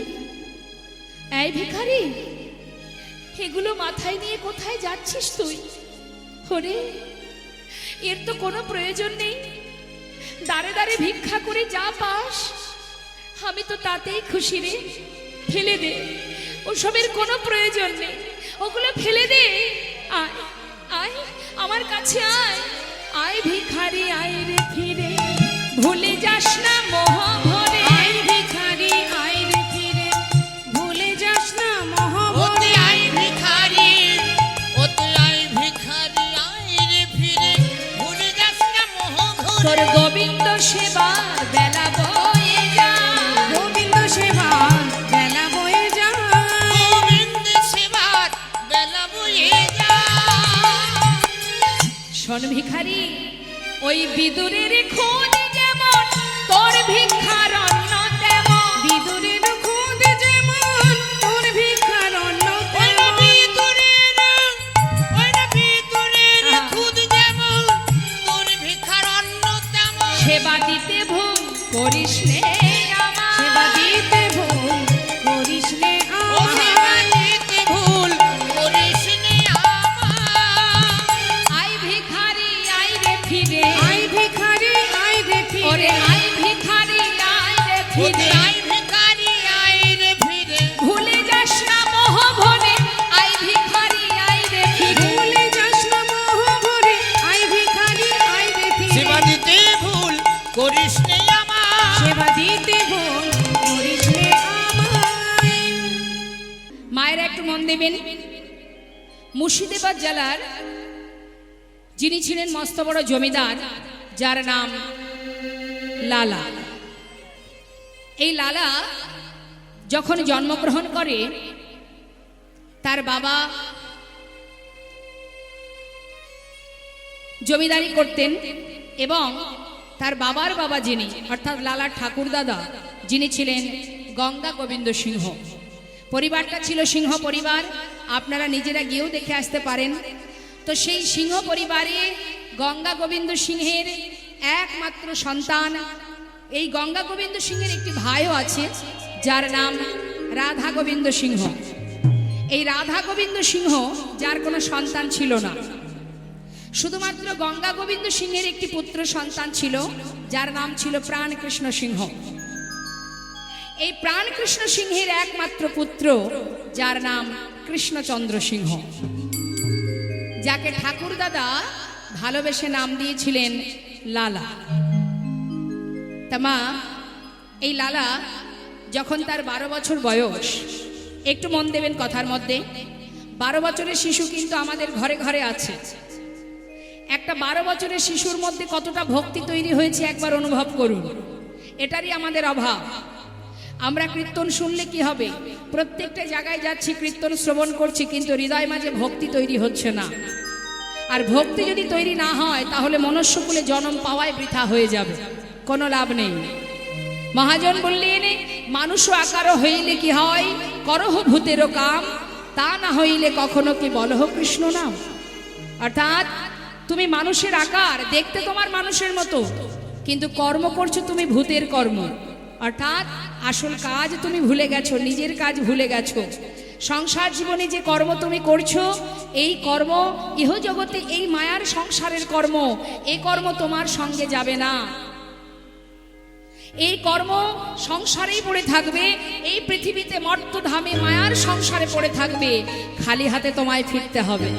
এই ভিখারি, এগুলো মাথায় নিয়ে কোথায় যাচ্ছিস তুই? ওরে, এর তো কোনো প্রয়োজন নেই, দাঁড়ে দাঁড়ে ভিক্ষা করে যা পাস আমি তো তাতেই খুশি রে, ফেলে দে, ওসবের কোনো প্রয়োজন নেই, ওগুলো ফেলে দে, আয় আয় আমার কাছে আয়, আয় ভিখারি আয় রে ফিরে, ভুলে যাস না মোহ ভরে, আয় ভিখারি আয় রে ফিরে, ভুলে যাস না মোহ ওতে ভরে। আই ভিখারি, ওতে আই ভিখারি, আই রে ফিরে, ভুলে যাস না মোহ ঘরে। তোর গোবিন্দ সেবার বেলা বয়ে যায়, গোবিন্দ সেবার বেলা বয়ে যায়, গোবিন্দ সেবার বেলা বয়ে যায়। শোন ভিখারি, ওই বিদুরের খোঁজ যেমন তোর ভিক্ষার অন্ন তেমন, বিদুরের খুদ যেমন তোর ভিক্ষার অন্ন ওই না তেমন। ভিতরের, ওই না ভিতরের খুদ যেমন, তোর ভিখার অন্ন তেমন। সেবা দিতে ভুল করিস নে আমার, সেবা দিতে ভুল করিস নে ও সেবা আমার, দিতে ভুল করিস নে আমার। আই ভিখারি আই রে ফিরে, আয় ভিখারি আয় রে ওরে ফিরে, আই ভিখারি আই রে ওতে ফিরে, আই ভিখারি, আই রে ফিরে, ভুলে যাস না মোহ ভরে, আই ভিখারি আই রে ফিরে। ভুলে যাস না মোহ ভরে, আয় ভিখারি আয় রে ফিরে, সেবা দিতে ভুল করিস নে আমার। সেবা দিতে ভুল করিস নে আমায়। মায়েরা একটু মন দেবেন, মুর্শিদাবাদ জেলার যিনি ছিলেন মস্ত বড় জমিদার, যার নাম লালা, এই লালা যখন জন্মগ্রহণ করে, তার বাবা জমিদারি করতেন এবং তার বাবার বাবা যিনি, অর্থাৎ লালার ঠাকুরদাদা যিনি ছিলেন গঙ্গা গোবিন্দ সিংহ। পরিবারটা ছিল সিংহ পরিবার, আপনারা নিজেরা গিয়েও দেখে আসতে পারেন। তো সেই সিংহ পরিবারে গঙ্গা গোবিন্দ সিংহের একমাত্র সন্তান, এই গঙ্গা গোবিন্দ সিংহের একটি ভাইও আছে যার নাম রাধা গোবিন্দ সিংহ। এই রাধা গোবিন্দ সিংহ যার কোনো সন্তান ছিল না, শুধুমাত্র গঙ্গা গোবিন্দ সিংহের একটি পুত্র সন্তান ছিল যার নাম ছিল প্রাণকৃষ্ণ সিংহ। এই প্রাণকৃষ্ণ সিংহের একমাত্র পুত্র যার নাম কৃষ্ণচন্দ্র সিংহ, যাকে ঠাকুরদাদা ভালোবেসে নাম দিয়েছিলেন লালা। তা মা, এই লালা যখন তার 12 বছর বয়স, একটু মন দেবেন কথার মধ্যে, 12 বছরের শিশু কিন্তু আমাদের ঘরে ঘরে আছে। একটা 12 বছরের শিশুর মধ্যে কতটা ভক্তি তৈরি হয়েছে একবার অনুভব করুন। এটারই আমাদের অভাব। আমরা কীর্তন শুনলে কি হবে, প্রত্যেকটা জায়গায় যাচ্ছি, কীর্তন শ্রবণ করছি, কিন্তু হৃদয় মাঝে ভক্তি তৈরি হচ্ছে না। আর ভক্তি যদি তৈরি না হয় তাহলে মনুষ্যকুলে জন্ম পাওয়ায় বৃথা হয়ে যাবে, কোনো লাভ নেই। মহাজন বললেন, মানুষ আকার হইলে কি হয়, করহ ভূতেরও কাম, তা না হইলে কখনো কি বলহ কৃষ্ণ নাম। অর্থাৎ তুমি মানুষের আকার, দেখতে তোমার মানুষের মতো, কিন্তু কর্ম করছো তুমি ভূতের কর্ম। অর্থাৎ আসল কাজ তুমি ভুলে গেছো, নিজের কাজ ভুলে গেছো। সংসার জীবনে যে কর্ম তুমি করছো, এই কর্ম ইহ জগতে এই মায়ার সংসারের কর্ম, এই কর্ম তোমার সঙ্গে যাবে না। এই কর্ম সংসারেই পড়ে থাকবে, এই পৃথিবীতে মর্তধামে মায়ার সংসারে পড়ে থাকবে, খালি হাতে তোমায় ফিরতে হবে।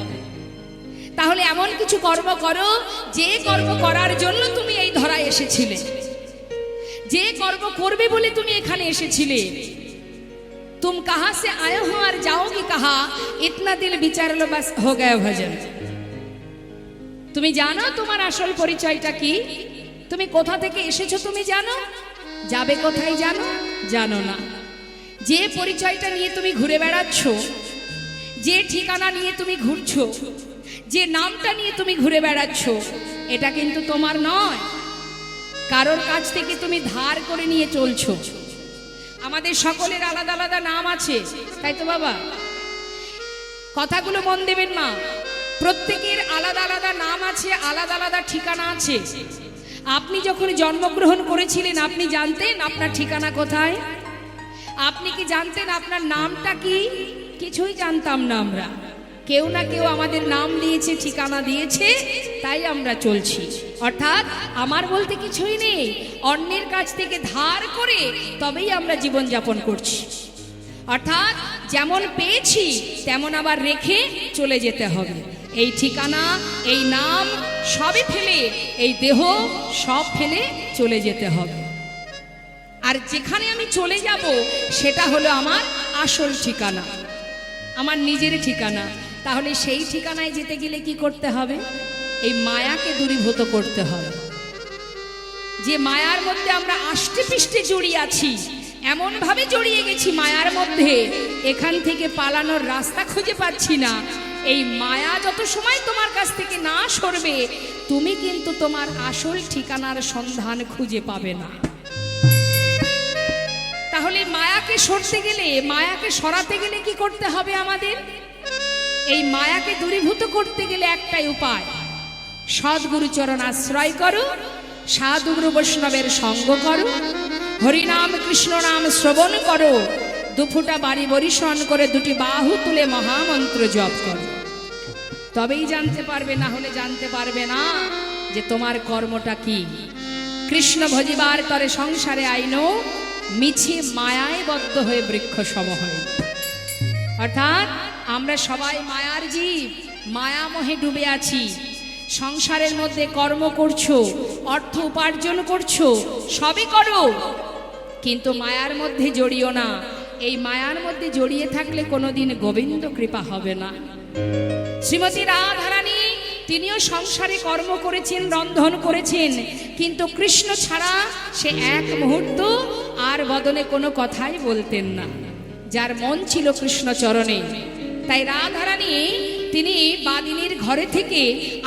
তাহলে এমন কিছু কর্ম করো যে কর্ম করার জন্য তুমি এই ধরায় এসেছিলে, যে কর্ম করবে বলে তুমি এখানে এসেছিলে। तुम कहां से आए हो और जाओगे कहां, इतना दिल विचार लो बस हो गया भजन। তুমি জানো তোমার আসল পরিচয়টা কি, তুমি কোথা থেকে এসেছো তুমি জানো, যাবে কোথায় জানো? জানো না। যে পরিচয়টা নিয়ে তুমি ঘুরে বেড়াচ্ছ, যে ঠিকানা নিয়ে তুমি ঘুরছো, যে নামটা নিয়ে তুমি ঘুরে বেড়াচ্ছ, এটা কিন্তু তোমার নয়। কারোর কাছ থেকে তুমি ধার করে নিয়ে চলছো। আমাদের সকলের আলাদা আলাদা নাম আছে, তাই তো বাবা? কথাগুলো মন দেবেন মা। প্রত্যেকের আলাদা আলাদা নাম আছে, আলাদা আলাদা ঠিকানা আছে। আপনি যখন জন্মগ্রহণ করেছিলেন আপনি জানতেন আপনার ঠিকানা কোথায়? আপনি কি জানতেন আপনার নামটা কি? কিছুই জানতাম না আমরা। কেউ না কেউ আমাদের নাম দিয়েছে, ঠিকানা দিয়েছে, তাই আমরা চলছি। অর্থাৎ আমার বলতে কিছুই নেই, অন্যের কাছ থেকে ধার করে তবেই আমরা জীবনযাপন করছি। অর্থাৎ যেমন পেয়েছি তেমন আবার রেখে চলে যেতে হবে। এই ঠিকানা, এই নাম সবই ফেলে, এই দেহ সব ফেলে চলে যেতে হবে। আর যেখানে আমি চলে যাব সেটা হলো আমার আসল ঠিকানা, আমার নিজের ঠিকানা। তাহলে সেই ঠিকানায় যেতে গেলে কি করতে হবে? এই মায়াকে দূরীভূত করতে হবে। যে মায়ার মধ্যে আমরা আষ্টে পৃষ্ঠে জড়িয়ে আছি, এমন ভাবে জড়িয়ে গেছি মায়ার মধ্যে, এখান থেকে পালানোর রাস্তা খুঁজে পাচ্ছি না। এই মায়া যত সময় তোমার কাছ থেকে না সরবে, তুমি কিন্তু তোমার আসল ঠিকানার সন্ধান খুঁজে পাবে না। তাহলে মায়াকে সরতে গেলে, মায়াকে সরাতে গেলে কি করতে হবে আমাদের? এই মায়াকে দূরীভূত করতে গেলে একটাই উপায়, সদ্গুরু চরণ আশ্রয় করো, সাধু গুরু বৈষ্ণবের সঙ্গ করো, হরিনাম কৃষ্ণ নাম শ্রবণ করো, দুফুটা বাড়ি বরিশন করে দুটি বাহু তুলে মহামন্ত্র জপ করো। তবেই জানতে পারবে, না হলে জানতে পারবে না যে তোমার কর্মটা কি। কৃষ্ণ ভজিবার তরে সংসারে আইনো, মিছে মায়ায় বদ্ধ হয়ে বৃক্ষ সম হয়। অর্থাৎ আমরা সবাই মায়ার জীব, মায়ামোহে ডুবে আছি। সংসারের মধ্যে কর্ম করছো, অর্থ উপার্জন করছো, সবই করো, কিন্তু মায়ার মধ্যে জড়িও না। এই মায়ার মধ্যে জড়িয়ে থাকলে কোনোদিন গোবিন্দ কৃপা হবে না। শ্রীমতী রাধারানী তিনিও সংসারে কর্ম করেছেন, রন্ধন করেছেন, কিন্তু কৃষ্ণ ছাড়া সে এক মুহূর্ত আর বদনে কোনো কথাই বলতেন না, যার মন ছিল কৃষ্ণ চরণে। তাই রাধারানী তিনি বাদিনীর ঘরে থেকে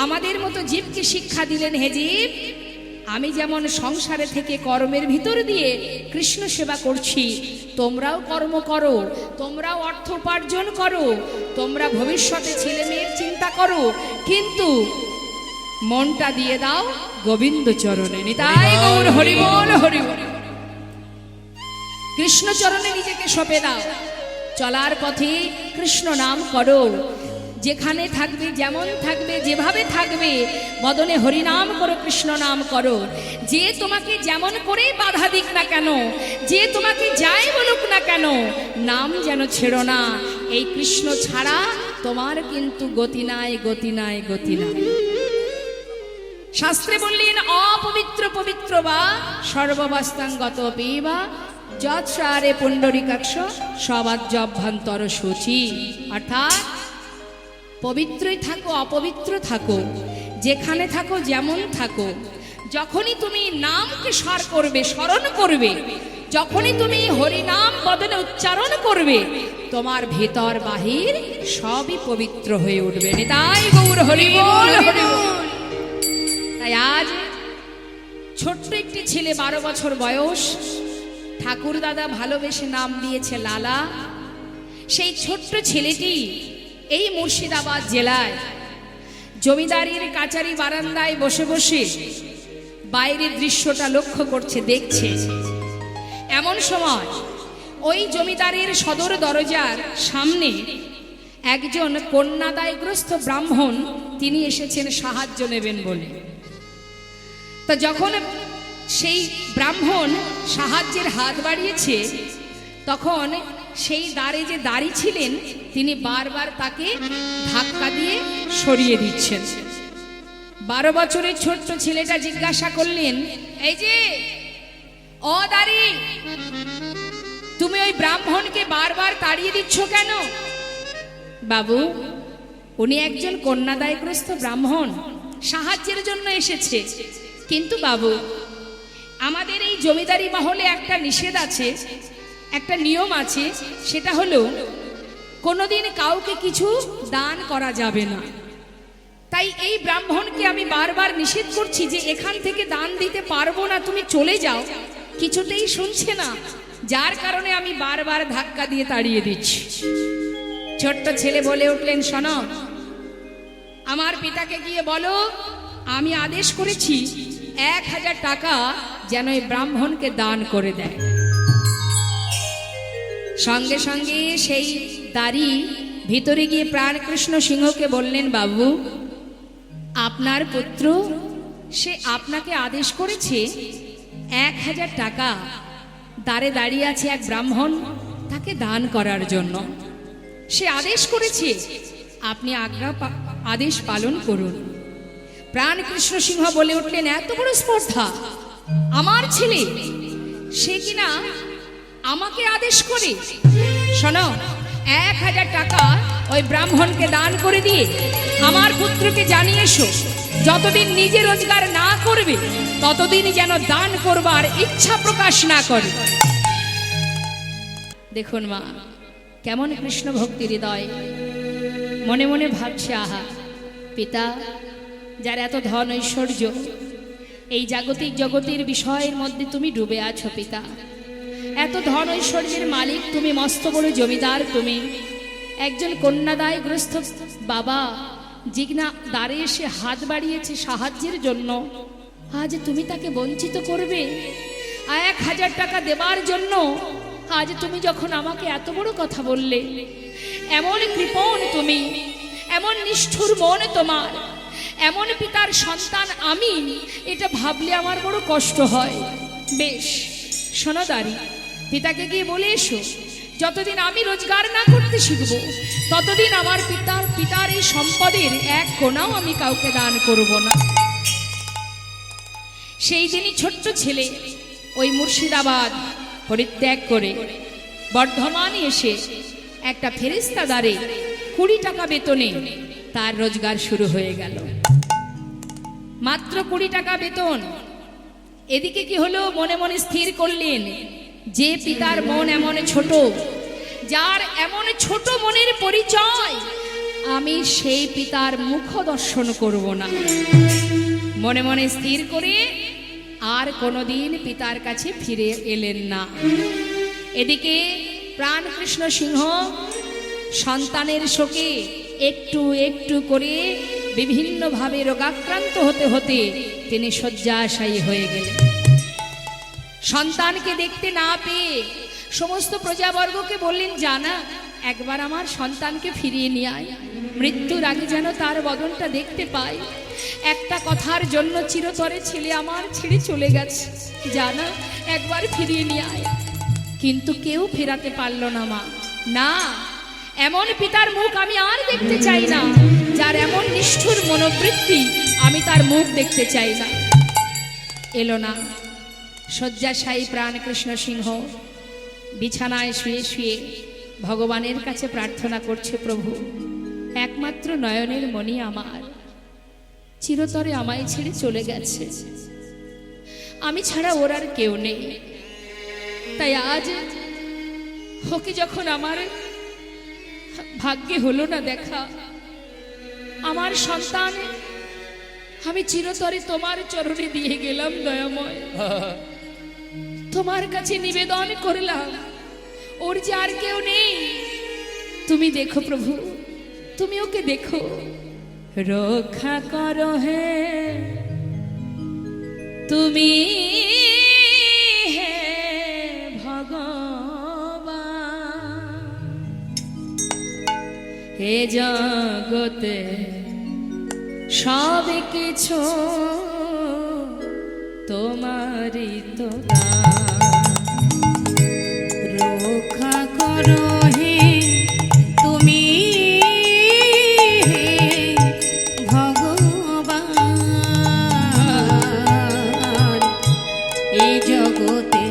আমাদের মতো জীবকে শিক্ষা দিলেন, হে জীব, আমি যেমন সংসারে থেকে কর্মের ভিতর দিয়ে কৃষ্ণ সেবা করছি, তোমরাও কর্ম করো, তোমরাও অর্থ উপার্জন করো, তোমরা ভবিষ্যতে ছেলে মেয়ের চিন্তা করো, কিন্তু মনটা দিয়ে দাও গোবিন্দ চরণে। নিতাই গৌর হরি বল, হরি বল। কৃষ্ণ চরণে নিজেকে সঁপে দাও, চলার পথে কৃষ্ণ নাম করো। যেখানে থাকবে, যেমন থাকবে, যেভাবে থাকবে, বদনে হরিনাম করো, কৃষ্ণ নাম করো। যে তোমাকে যেমন করে বাধা দিক না কেন, যে তোমাকে যাই বলুক না কেন, নাম যেন ছেড়ো না। এই কৃষ্ণ ছাড়া তোমার কিন্তু গতি নাই, গতি নাই, গতি নাই। শাস্ত্রে বললেন, অপবিত্র পবিত্র বা সর্ববাস্তাঙ্গত পিবা যৎসারে পুণ্ডরিকাক্ষ সবাজ্যভ্যন্তর সূচি। অর্থাৎ পবিত্রই থাকো, অপবিত্র থাকো, যেখানে থাকো, যেমন থাকো, যখনই তুমি নামকে স্মরণ করবে, স্মরণ করবে, যখনই তুমি হরিনাম বদনে উচ্চারণ করবে, তোমার ভেতর বাহির সবই পবিত্র হয়ে উঠবে। নিতাই গৌর হরি বল, হরি বল। তাই আজ ছোট্ট একটি ছেলে, 12 বছর বয়স, ঠাকুর দাদা ভালোবেসে নাম দিয়েছে লালা। সেই ছোট্ট ছেলেটি এই মুর্শিদাবাদ জেলায় জমিদারির কাচারি বারান্দায় বসে বসে বাইরের দৃশ্যটা লক্ষ্য করছে, দেখছে। এমন সময় ওই জমিদারের সদর দরজার সামনে একজন কন্যাদায়গ্রস্ত ব্রাহ্মণ, তিনি এসেছেন সাহায্য নেবেন বলে। তা যখন সেই ব্রাহ্মণ সাহায্যের হাত বাড়িয়েছে, তখন সেই দ্বারে যে দাঁড়ি ছিলেন তিনি বারবার তাকে ধাক্কা দিয়ে সরিয়ে দিচ্ছেন। 12 বছরের ছোট্ট ছেলেটা জিজ্ঞাসা করলেন, এই যে ও দাঁড়ি, তুমি ওই ব্রাহ্মণকে বারবার তাড়িয়ে দিচ্ছ কেন? বাবু, উনি একজন কন্যাদায়গ্রস্ত ব্রাহ্মণ, সাহায্যের জন্য এসেছে। কিন্তু বাবু, আমাদের এই জমিদারি মহলে একটা নিষেধ আছে, একটা নিয়ম আছে, সেটা হলো কোনোদিন কাউকে কিছু দান করা যাবে না। তাই এই ব্রাহ্মণকে আমি বারবার নিষেধ করছি যে এখান থেকে দান দিতে পারবো না, তুমি চলে যাও, কিছুতেই শুনছে না, যার কারণে আমি বারবার ধাক্কা দিয়ে তাড়িয়ে দিচ্ছি। ছোট্ট ছেলে বলে উঠলেন, শোনো, আমার পিতাকে গিয়ে বলো আমি আদেশ করেছি 1000 টাকা যেন এই ব্রাহ্মণকে দান করে দেয়। সঙ্গে সঙ্গে সেই দাড়ি ভিতরে গিয়ে প্রাণকৃষ্ণ সিংহকে বললেন, বাবু, আপনার পুত্র সে আপনাকে আদেশ করেছে 1000 টাকা দ্বারে দাঁড়িয়ে আছে এক ব্রাহ্মণ, তাকে দান করার জন্য। সে আদেশ করেছে, আপনি আদেশ পালন করুন। প্রাণকৃষ্ণ সিংহ বলে উঠলেন, এত বড় স্পর্ধা আমার ছেলে, সে কিনা আমাকে আদেশ করে। শোনো, 1000 টাকা ওই ব্রাহ্মণকে দান করে দিয়ে আমার পুত্রকে জানিয়ে এসো, যতদিন নিজে রোজগার না করবে ততদিন যেন দান করবার ইচ্ছা প্রকাশ না করে। দেখুন মা, কেমন কৃষ্ণ ভক্তি হৃদয়। মনে মনে ভাবছে, আহা পিতা, যার এত ধন ঐশ্বর্য, এই জাগতিক জগতের বিষয়ের মধ্যে তুমি ডুবে আছো পিতা। এত ধন ঐশ্বর্যের মালিক তুমি, মস্ত বড় জমিদার তুমি, একজন কন্যাদায়গ্রস্ত বাবা জিগনা দ্বারে এসে হাত বাড়িয়েছে সাহায্যের জন্য, আজ তুমি তাকে বঞ্চিত করবে 1000 টাকা দেবার জন্য? আজ তুমি যখন আমাকে এত বড় কথা বললে, এমন কৃপণ তুমি, এমন নিষ্ঠুর মন তোমার, এমন পিতার সন্তান আমি, এটা ভাবলে আমার বড় কষ্ট হয়। বেশ, শোনো দাঁড়ি, পিতাকে গিয়ে বলে এসো, যতদিন আমি রোজগার না করতে শিখব ততদিন আমার পিতার এই সম্পদের এক কোণাও আমি কাউকে দান করব না। সেই দিনই ছোট্ট ছেলে ওই মুর্শিদাবাদ পরিত্যাগ করে বর্ধমানে এসে একটা ফেরেশতাদারে 20 টাকা বেতনে তার রোজগার শুরু হয়ে গেল। মাত্র 20 টাকা বেতন। এদিকে কি হলো, মনে মনে স্থির করলেন যে পিতার মন এমন ছোট, যার এমন ছোট মনের পরিচয়, আমি সেই পিতার মুখ দর্শন করব না। মনে মনে স্থির করে আর কোনোদিন পিতার কাছে ফিরে এলেন না। এদিকে প্রাণকৃষ্ণ সিংহ সন্তানের শোকে একটু একটু করে বিভিন্নভাবে রোগাক্রান্ত হতে হতে তিনি শয্যাশায়ী হয়ে গেলেন। সন্তানকে দেখতে না পেয়ে সমস্ত প্রজাবর্গকে বললেন, জানা, একবার আমার সন্তানকে ফিরিয়ে নিয়ে আয়, মৃত্যুর আগে যেন তার বদনটা দেখতে পাই। একটা কথার জন্য চিরতরে ছেলে আমার ছেড়ে চলে গেছে, জানা, একবার ফিরিয়ে নিয়ে আয়। কিন্তু কেউ ফেরাতে পারল না মা। না, এমন পিতার মুখ আমি আর দেখতে চাই না, যার এমন নিষ্ঠুর মনোবৃত্তি, আমি তার মুখ দেখতে চাই না। এলো না। শয্যাশায়ী প্রাণকৃষ্ণ সিংহ বিছানায় শুয়ে শুয়ে ভগবানের কাছে প্রার্থনা করছে, প্রভু, একমাত্র নয়নের মণি আমার চিরতরে আমায় ছেড়ে চলে গেছে, আমি ছাড়া ওর আর কেউ নেই। তাই আজ ওকে যখন আমার ভাগ্যে হলো না দেখা, আমার সন্তান আমি চিরতরে তোমার চরণে দিয়ে গেলাম দয়াময়, তোমার কাছে নিবেদন করলাম, ওর যে আর কেউ নেই, তুমি দেখো প্রভু, তুমি ওকে দেখো, রক্ষা করো হে তুমি হে ভগবান, হে জগতে সব কিছু তোমারই তো দান, রক্ষা করো হে তুমি হে ভগবান, এই জগতে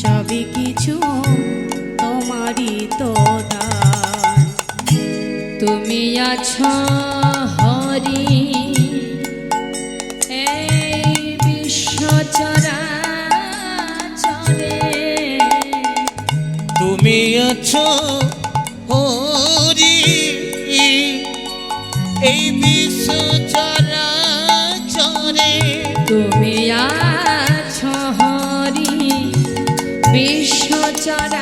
সবই কিছু তোমারই তো দান, তুমি আছো হরি এই বিশ্বচরা আছো হরি এই বিশ্ব চরাচরে তুমি আছো হরি বিশ্ব চরাচরে।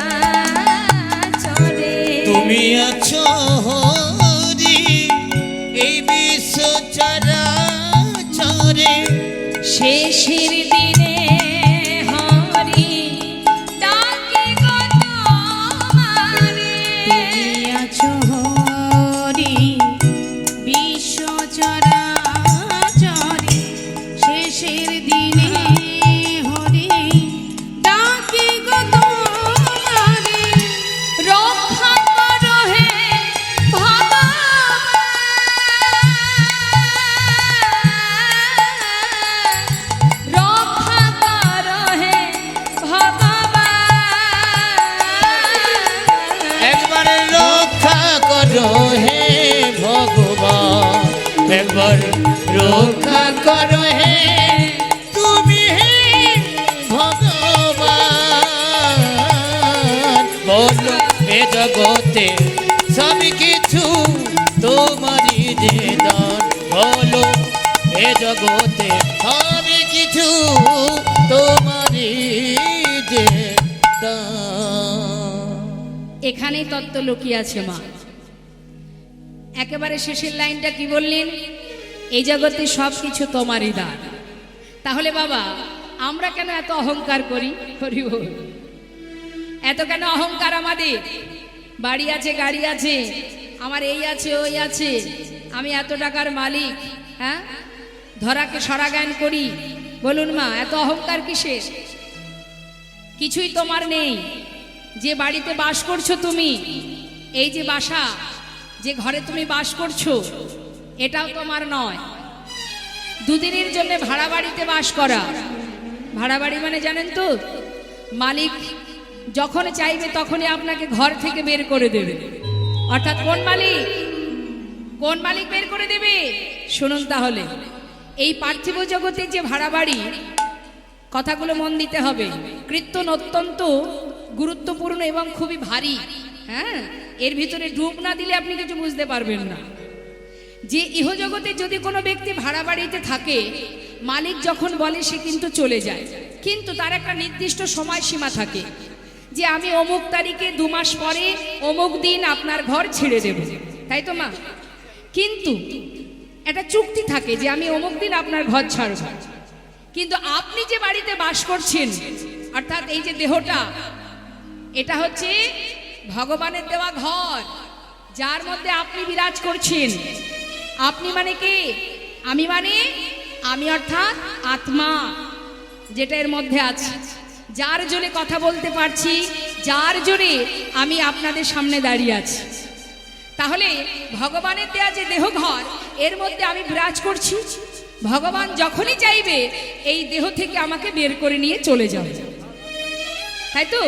তুমি আছো হরি এই বিশ্ব চরাচরে শেষের দিনে হরি ডাকে গো তোমারে। তুমি আছো হরি বিশ্ব চরাচরে শেষের দিনে হরি ডাকি গো তোমারে। রক্ষা করো হে ভগবান, রক্ষা করো হে ভগবান। একবার রক্ষা করো হে ভগবান একবার রক্ষা করো হে তুমি হে ভগবান বলো এ জগতে সব কিছু তোমারই যে দান বলো এ জগতে সব কিছু তোমারই যে দান। এখানেই তত্ত্ব লুকিয়ে আছে মা। একেবারে শেষের লাইনটা কি বললেন? এই জগতে সব কিছু তোমারই দান। তাহলে বাবা আমরা কেন এত অহংকার করি? হরি বল। এত কেন অহংকার আমাদের? বাড়ি আছে, গাড়ি আছে, আমার এই আছে, ওই আছে, আমি এত টাকার মালিক, হ্যাঁ, ধরাকে সরা জ্ঞান করি। বলুন মা, এত অহংকার কিসের? কিছুই তোমার নেই। যে বাড়িতে বাস করছো তুমি, এই যে বাসা, যে ঘরে তুমি বাস করছো, এটাও তোমার নয়। দুদিনের জন্য ভাড়া বাড়িতে বাস করা। ভাড়া বাড়ি মানে জানেন তো, মালিক যখন চাইবে তখনই আপনাকে ঘর থেকে বের করে দেবে। অর্থাৎ কোন মালিক? কোন মালিক বের করে দেবে? শুনুন তাহলে, এই পার্থিব জগতে যে ভাড়া বাড়ি, কথাগুলো মন দিতে হবে। কীর্তন অত্যন্ত গুরুত্বপূর্ণ এবং খুবই ভারী। হ্যাঁ, এর ভিতরে ডুব না দিলে আপনি কিছু বুঝতে পারবেন না। যে ইহজগতে যদি কোনো ব্যক্তি ভাড়া বাড়িতে থাকে, মালিক যখন বলে সে কিন্তু চলে যায়, কিন্তু তার একটা নির্দিষ্ট সময়সীমা থাকে যে আমি অমুক তারিখে 2 মাস পরে অমুক দিন আপনার ঘর ছেড়ে দেব, তাই তো মা? কিন্তু একটা চুক্তি থাকে যে আমি অমুক দিন আপনার ঘর ছাড়ব। কিন্তু আপনি যে বাড়িতে বাস করছেন, অর্থাৎ এই যে দেহটা, এটা হচ্ছে ভগবানের দেওয়া ঘর, যার মধ্যে আপনি বিরাজ করছেন। আপনি মানে কে? আমি মানে আমি, অর্থাৎ আত্মা, যেটা এর মধ্যে আছে, যার জোরে কথা বলতে পারছি, যার জোরে আমি আপনাদের সামনে দাঁড়িয়ে আছি। তাহলে ভগবানের দেয়া যে দেহ ঘর, এর মধ্যে আমি বিরাজ করছি। ভগবান যখনই চাইবে এই দেহ থেকে আমাকে বের করে নিয়ে চলে যাবে, তাই তো?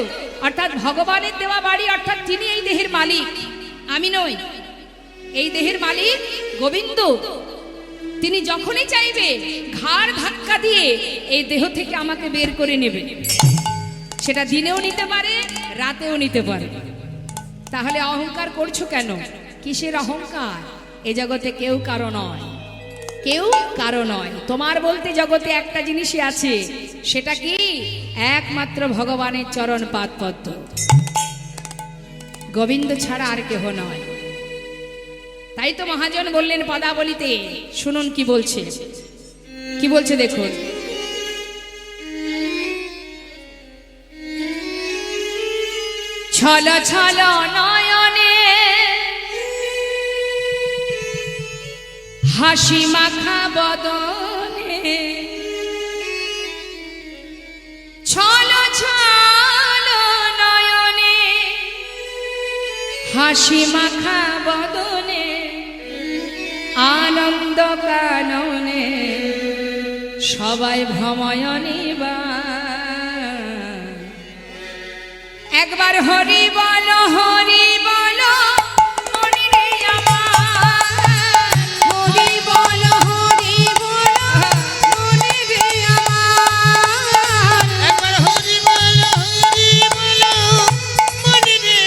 অর্থাৎ ভগবানের দেওয়া বাড়ি, অর্থাৎ তিনি এই দেহের মালিক, আমি নই। এই দেহের মালিক গোবিন্দ। তিনি যখনই চাইবে ঘাড় ধাক্কা দিয়ে এই দেহ থেকে আমাকে বের করে নেবে। সেটা দিনেও নিতে পারে, রাতেও নিতে পারে। তাহলে অহংকার করছো কেন? কিসের অহংকার? এ জগতে কেউ কারো নয়, কেউ কারো নয়। তোমার বলতে জগতে একটা জিনিসই আছে, সেটা কি? একমাত্র ভগবানের চরণ পাদ পদ্ম। গোবিন্দ ছাড়া আর কেহ নয়। তাই তো মহাজন বললেন পদাবলিতে, শুনুন কি বলছে, কি বলছে দেখুন। ছল ছল নয়নে হাসি মাখা বদনে, ছল ছল নয়নে হাসি মাখা বদনে, আনন্দ কাননে সবাই ভ্রময়নী বা। একবার হরি বলো, হরি বলো, মনে রে আমার। হরি বল, হরি বল, মনে রে আমার। একবার হরি বলো, হরি বলো, মনে রে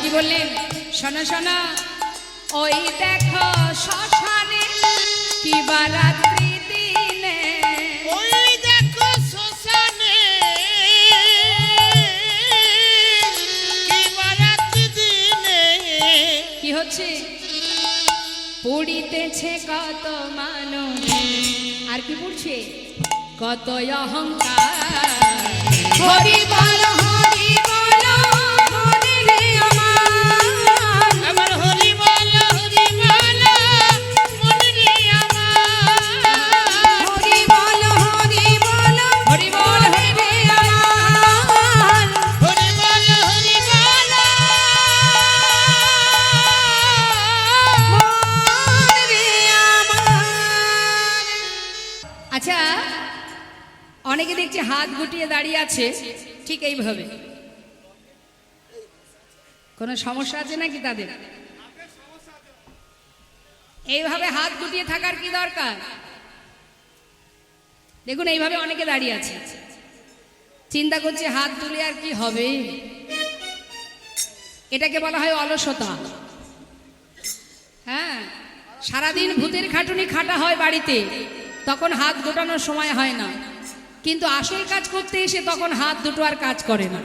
কি বললেন? শোনো শোনো, ওই দেখো শ্মশানে কি বারাত্রি দিনে, ওই দেখো শ্মশানে কি বারাতি দিনে, কি হচ্ছে? পুড়িতেছে কত মানুষ, আর কি পড়ছে? কত অহংকার। হরি বল হরি বল হরি রে আমার, আমার হরি বল মনে রে আমার, হরি বল হরি বল হরি বল হরি রে আমার, হরি বল মন রে আমার। আচ্ছা, অনেকে দেখছি হাত গুটিয়ে দাঁড়িয়ে আছে ঠিক এইভাবে। কোনো সমস্যা আছে নাকি তাদের? এইভাবে হাত গুটিয়ে থাকার কি দরকার? দেখুন এইভাবে অনেকে দাঁড়িয়ে আছে, চিন্তা করছে হাত তুলে আর কি হবে। এটাকে বলা হয় অলসতা। হ্যাঁ, সারাদিন ভূতের খাটুনি খাটা হয় বাড়িতে, তখন হাত গোটানোর সময় হয় না, কিন্তু আসল কাজ করতে এসে তখন হাত দুটো আর কাজ করে না।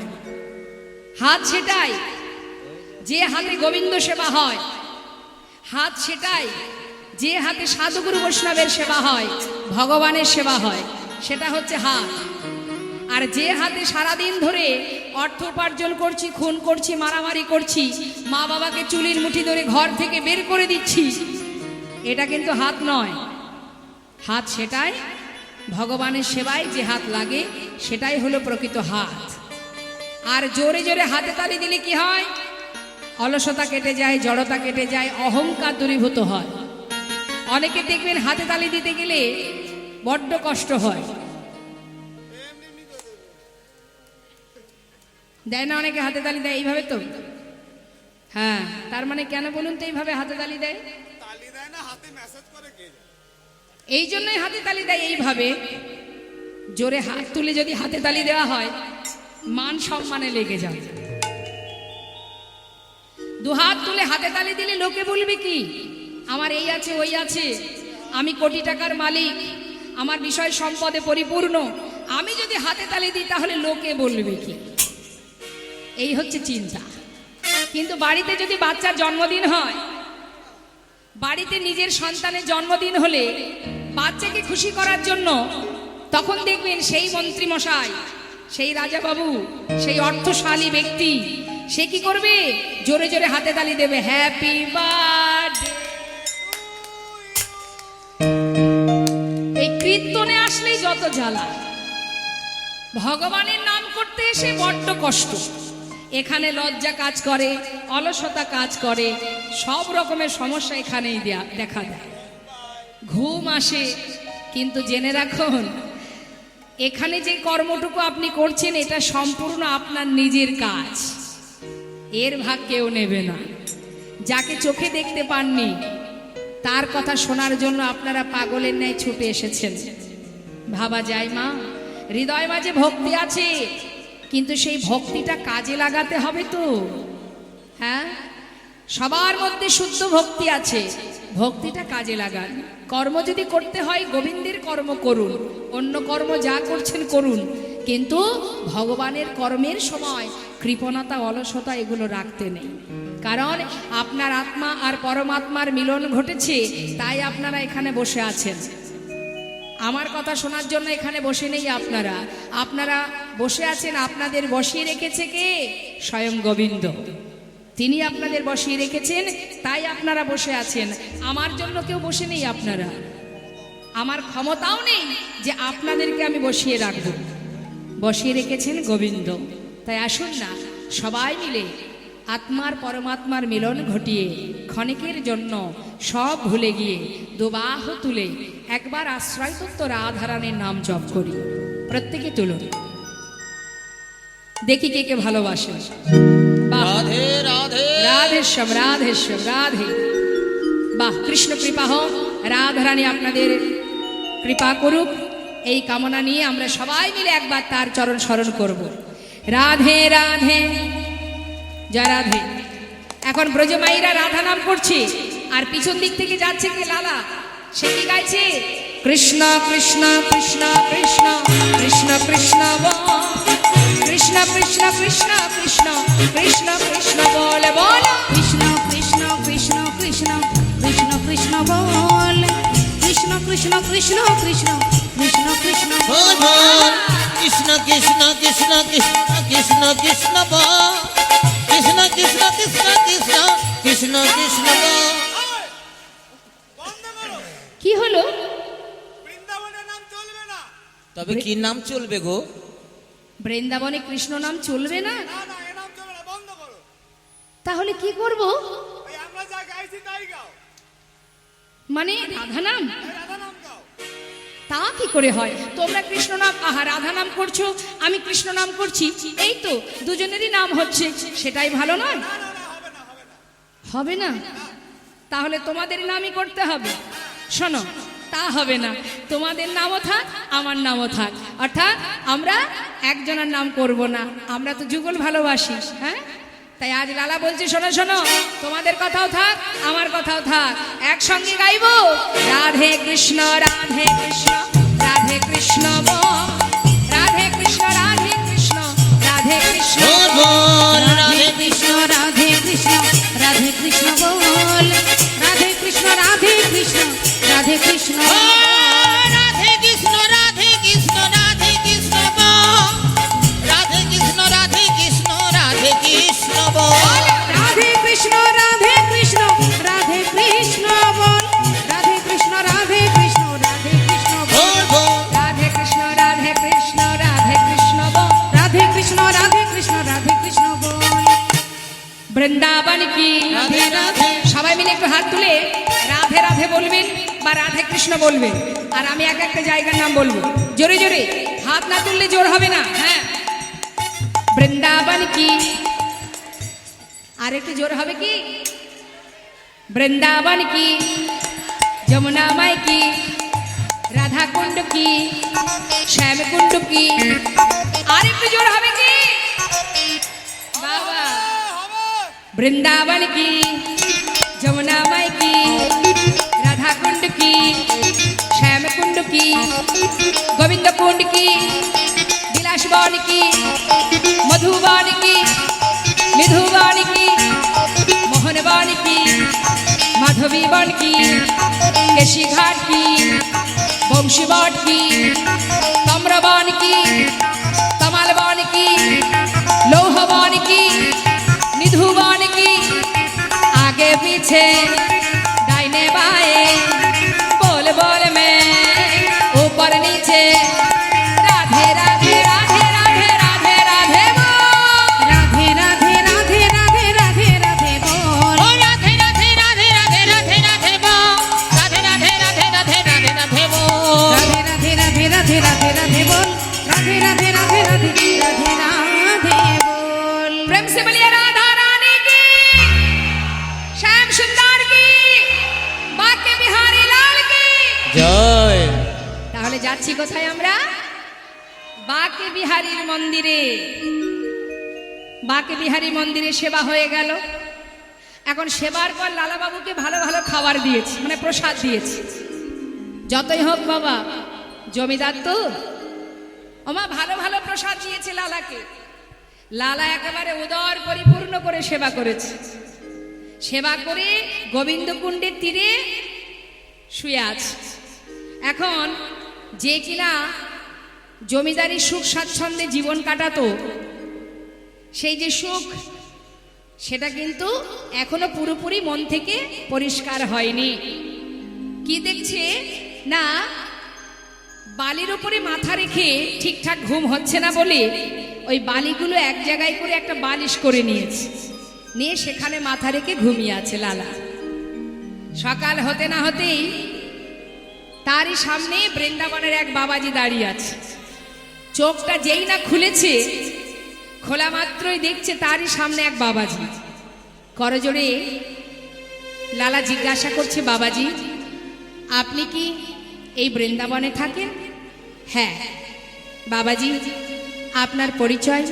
হাত সেটাই যে হাতে গোবিন্দ সেবা হয়, হাত সেটাই যে হাতে সাধুগুরু বৈষ্ণবের সেবা হয়, ভগবানের সেবা হয়, সেটা হচ্ছে হাত। আর যে হাতে সারাদিন ধরে অর্থ উপার্জন করছি, খুন করছি, মারামারি করছি, মা বাবাকে চুলির মুঠি ধরে ঘর থেকে বের করে দিচ্ছি, এটা কিন্তু হাত নয়। হাত সেটাই ভগবানের সেবায় যে হাত লাগে, সেটাই হলো প্রকৃত হাত। আর জোরে জোরে হাতে তালি দিলে কি হয়? অলসতা কেটে যায়, জড়তা কেটে যায়, অহংকার দূরীভূত হয়। অনেকে দেখবেন হাতে তালি দিতে গেলে বড্ড কষ্ট হয়, দেয় না? অনেকে হাতে তালি দেয় এইভাবে তো। হ্যাঁ, তার মানে কেন বলুন তো এইভাবে হাতে তালি দেয়? এই জন্যই হাতে তালি দেয় এইভাবে। জোরে হাত তুলে যদি হাতে তালি দেওয়া হয়, মান সম্মানে লেগে যাবে। দু হাত তুলে হাতে তালি দিলে লোকে বলবে কি? আমার এই আছে, ওই আছে, আমি কোটি টাকার মালিক, আমার বিষয় সম্পদে পরিপূর্ণ। আমি যদি হাতে তালি দিই তাহলে লোকে বলবে কি? এই হচ্ছে চিন্তা। কিন্তু বাড়িতে যদি বাচ্চার জন্মদিন হয়, বাড়িতে নিজের সন্তানের জন্মদিন হলে বাচ্চাকে খুশি করার জন্য তখন দেখবেন সেই মন্ত্রী মশাই, সেই রাজা বাবু, সেই অর্থশালী ব্যক্তি, সে কি করবে? জোরে জোরে হাতে তালি দেবে, হ্যাপি বার্থডে। এই কীর্তনে আসলেই যত জ্বালা, ভগবানের নাম করতে এসে বড্ড কষ্ট। এখানে লজ্জা কাজ করে, অলসতা কাজ করে, সব রকমের সমস্যা এখানেই দেখা দেয়। ঘুম আসে। কিন্তু জেনে রাখুন, এখানে যে কর্মটুকু আপনি করছেন এটা সম্পূর্ণ আপনার নিজের কাজ, এর ভাগ কেউ নেবে না। যাকে চোখে দেখতে পাননি তার কথা শোনার জন্য আপনারা পাগলের ন্যায় ছুটে এসেছেন। ভাবা যায় মা, হৃদয় মাঝে ভক্তি আছে, কিন্তু সেই ভক্তিটা কাজে লাগাতে হবে তো। হ্যাঁ, সবার মধ্যে শুদ্ধ ভক্তি আছে, ভক্তিটা কাজে লাগান। কর্ম যদি করতে হয় গোবিন্দের কর্ম করুন, অন্য কর্ম যা করছেন করুন, কিন্তু ভগবানের কর্মের সময় কৃপণতা, অলসতা এগুলো রাখতে নেই। কারণ আপনার আত্মা আর পরমাত্মার মিলন ঘটেছে, তাই আপনারা এখানে বসে আছেন। আমার কথা শোনার জন্য এখানে বসে নেই আপনারা, আপনারা বসে আছেন, আপনাদের বসিয়ে রেখেছে কে? স্বয়ং গোবিন্দ। তিনি আপনাদের বসিয়ে রেখেছেন, তাই আপনারা বসে আছেন। আমার জন্য কেউ বসে নেই আপনারা, আমার ক্ষমতাও নেই যে আপনাদেরকে আমি বসিয়ে রাখব। বসিয়ে রেখেছেন গোবিন্দ। তাই আসুন না সবাই মিলে আত্মার পরমাত্মার মিলন ঘটিয়ে ক্ষণিকের জন্য সব ভুলে গিয়ে দুবাহু তুলে একবার আশ্রয় তত্ত্ব রাধারানীর নাম জপ করি। প্রত্যেকে তুলুন, দেখি কে কে ভালোবাসেন। রাধে রাধে রাধেশ্বর রাধেশ্বর রাধে। বাহ, কৃষ্ণ কৃপা হোক, রাধারানী আপনাদের কৃপা করুক, এই কামনা নিয়ে আমরা সবাই মিলে একবার তার চরণ স্মরণ করব। রাধে রাধে, জয় রাধে। এখন ব্রজমাইরা রাধা নাম করছে আর পিছন দিক থেকে যাচ্ছে কি লালা, সে কি গাইছে? কৃষ্ণ কৃষ্ণ কৃষ্ণ কৃষ্ণ কৃষ্ণ কৃষ্ণ বল, কৃষ্ণ কৃষ্ণ কৃষ্ণ কৃষ্ণ কৃষ্ণ কৃষ্ণ বলে বল, কৃষ্ণ কৃষ্ণ কৃষ্ণ কৃষ্ণ কৃষ্ণ কৃষ্ণ বল, কৃষ্ণ কৃষ্ণ কৃষ্ণ কৃষ্ণ কৃষ্ণ কৃষ্ণ বল বল, কৃষ্ণ কৃষ্ণ কৃষ্ণ কৃষ্ণ কৃষ্ণ কৃষ্ণ বল, কৃষ্ণ কৃষ্ণ কৃষ্ণ কৃষ্ণ কৃষ্ণ কৃষ্ণ বল। বন্ধ করো, কি হলো? বৃন্দাবনের নাম চলবে না। তবে কি নাম চলবে গো? বৃন্দাবনে কৃষ্ণ নাম চলবে না? না না, এ নাম চলবে না, বন্ধ করো। তাহলে কি করব? ওই আমরা যা গাইছি তাই গাও, মানে রাধা নাম? এই রাধা নাম গাও। তা কি করে হয়? তোমরা কৃষ্ণ নাম, আহা রাধা নাম করছো, আমি কৃষ্ণ নাম করছি, এই তো দুজনেরই নাম হচ্ছে, সেটাই ভালো নয়? না না না, হবে না, হবে না। হবে না? তাহলে তোমাদের নামই করতে হবে। শোনো, তা হবে না, তোমাদের নামও থাক আমার নামও থাক, অর্থাৎ আমরা একজনের নাম করব না, আমরা তো যুগল ভালোবাসি। হ্যাঁ, তাই আজ লালা বলছি শোনো শোনো, তোমাদের কথাও থাক আমার কথাও থাক, একসঙ্গে গাইবো রাধে কৃষ্ণ রাধে কৃষ্ণ রাধে কৃষ্ণ বল, রাধে কৃষ্ণ রাধে কৃষ্ণ রাধে কৃষ্ণ বল বল, রাধে কৃষ্ণ রাধে কৃষ্ণ রাধে কৃষ্ণ বল, রাধে কৃষ্ণ রাধে কৃষ্ণ রাধে কৃষ্ণ ও রাধে কৃষ্ণ রাধে কৃষ্ণ রাধে কৃষ্ণ বল, রাধে কৃষ্ণ রাধে কৃষ্ণ রাধে কৃষ্ণ বল, রাধে কৃষ্ণ রাধে কৃষ্ণ রাধে কৃষ্ণ বল, রাধে কৃষ্ণ রাধে কৃষ্ণ রাধে কৃষ্ণ বল, বল বল, রাধে কৃষ্ণ রাধে কৃষ্ণ রাধে কৃষ্ণ বল, রাধে কৃষ্ণ রাধে কৃষ্ণ রাধে কৃষ্ণ বল, বৃন্দাবন কি রাধে রাধে। সবাই মিলে একটু হাত তুলে রাধে রাধে বলবেন বা রাধে কৃষ্ণ বলবেন, আর আমি এক একটা জায়গার নাম বলবো জোরে জোরে, হাত না তুললে জোর হবে না। হ্যাঁ, বৃন্দাবন কি, আর একটু জোর হবে কি? বৃন্দাবন কি, যমুনা মাই কি, রাধা কুণ্ড কি, শ্যাম কুণ্ড কি, আর একটু জোর হবে কি? বাবা, বৃন্দাবন की যমুনা মাই की राधा कुंड की श्याम कुंड की गोविंद कुंड की विलासवन की मधुवन की मिधुवन की मोहनवन की माधवी वन की केशी घाट की वंशी बाट की तम्रवन की कमलवन की लोहवन की निधुवन की आगे पीछे दाहिने बाएं बोल बोल में ऊपर नीचे राधे राधे राधे राधे राधे राधे बोल राधे राधे राधे राधे राधे राधे बोल, ओ राधे राधे राधे राधे राधे राधे बोल, राधे राधे राधे राधे राधे राधे बोल, राधे राधे राधे राधे राधे राधे बोल, राधे राधे राधे राधे राधे राधे बोल, प्रेम से बोलिए राधा रानी की, श्याम सुंदर की, बाके बिहारी लाल की। জয়। তাহলে যাচ্ছি কোথায় আমরা? বাকে বিহারীর মন্দিরে। বাকে বিহারী মন্দিরে সেবা হয়ে গেল। এখন সেবার পর লালাবাবুকে ভালো ভালো খাবার দিয়েছি, মানে প্রসাদ দিয়েছি। যতই হোক বাবা, জমিদার তো, ওমা ভালো ভালো প্রসাদ দিয়েছে লালাকে। লালা একেবারে উদর পরিপূর্ণ করে সেবা করেছে। সেবা করে গোবিন্দ কুণ্ডের তীরে শুয়ে আছে। এখন যে কিনা জমিদারি সুখ স্বাচ্ছন্দ্যে জীবন কাটাতো, সেই যে সুখ, সেটা কিন্তু এখনো পুরোপুরি মন থেকে পরিষ্কার হয়নি। কি দেখছে না, বালির উপরে মাথা রেখে ঠিকঠাক ঘুম হচ্ছে না বলে ওই বালিগুলো এক জায়গায় করে একটা বালিশ করে নিয়েছে, নিয়ে সেখানে মাথা রেখে ঘুমিয়ে আছে লালা। সকাল হতে না হতেই তারই সামনে বৃন্দাবনের এক বাবাজি দাঁড়িয়ে আছে। চোখটা যেই না খুলেছে, খোলা মাত্রই দেখছে তারই সামনে এক বাবাজি। করজোড়ে লালা জিজ্ঞাসা করছে, বাবাজি আপনি কি এই বৃন্দাবনে থাকেন? হ্যাঁ। বাবাজি আপনার পরিচয়?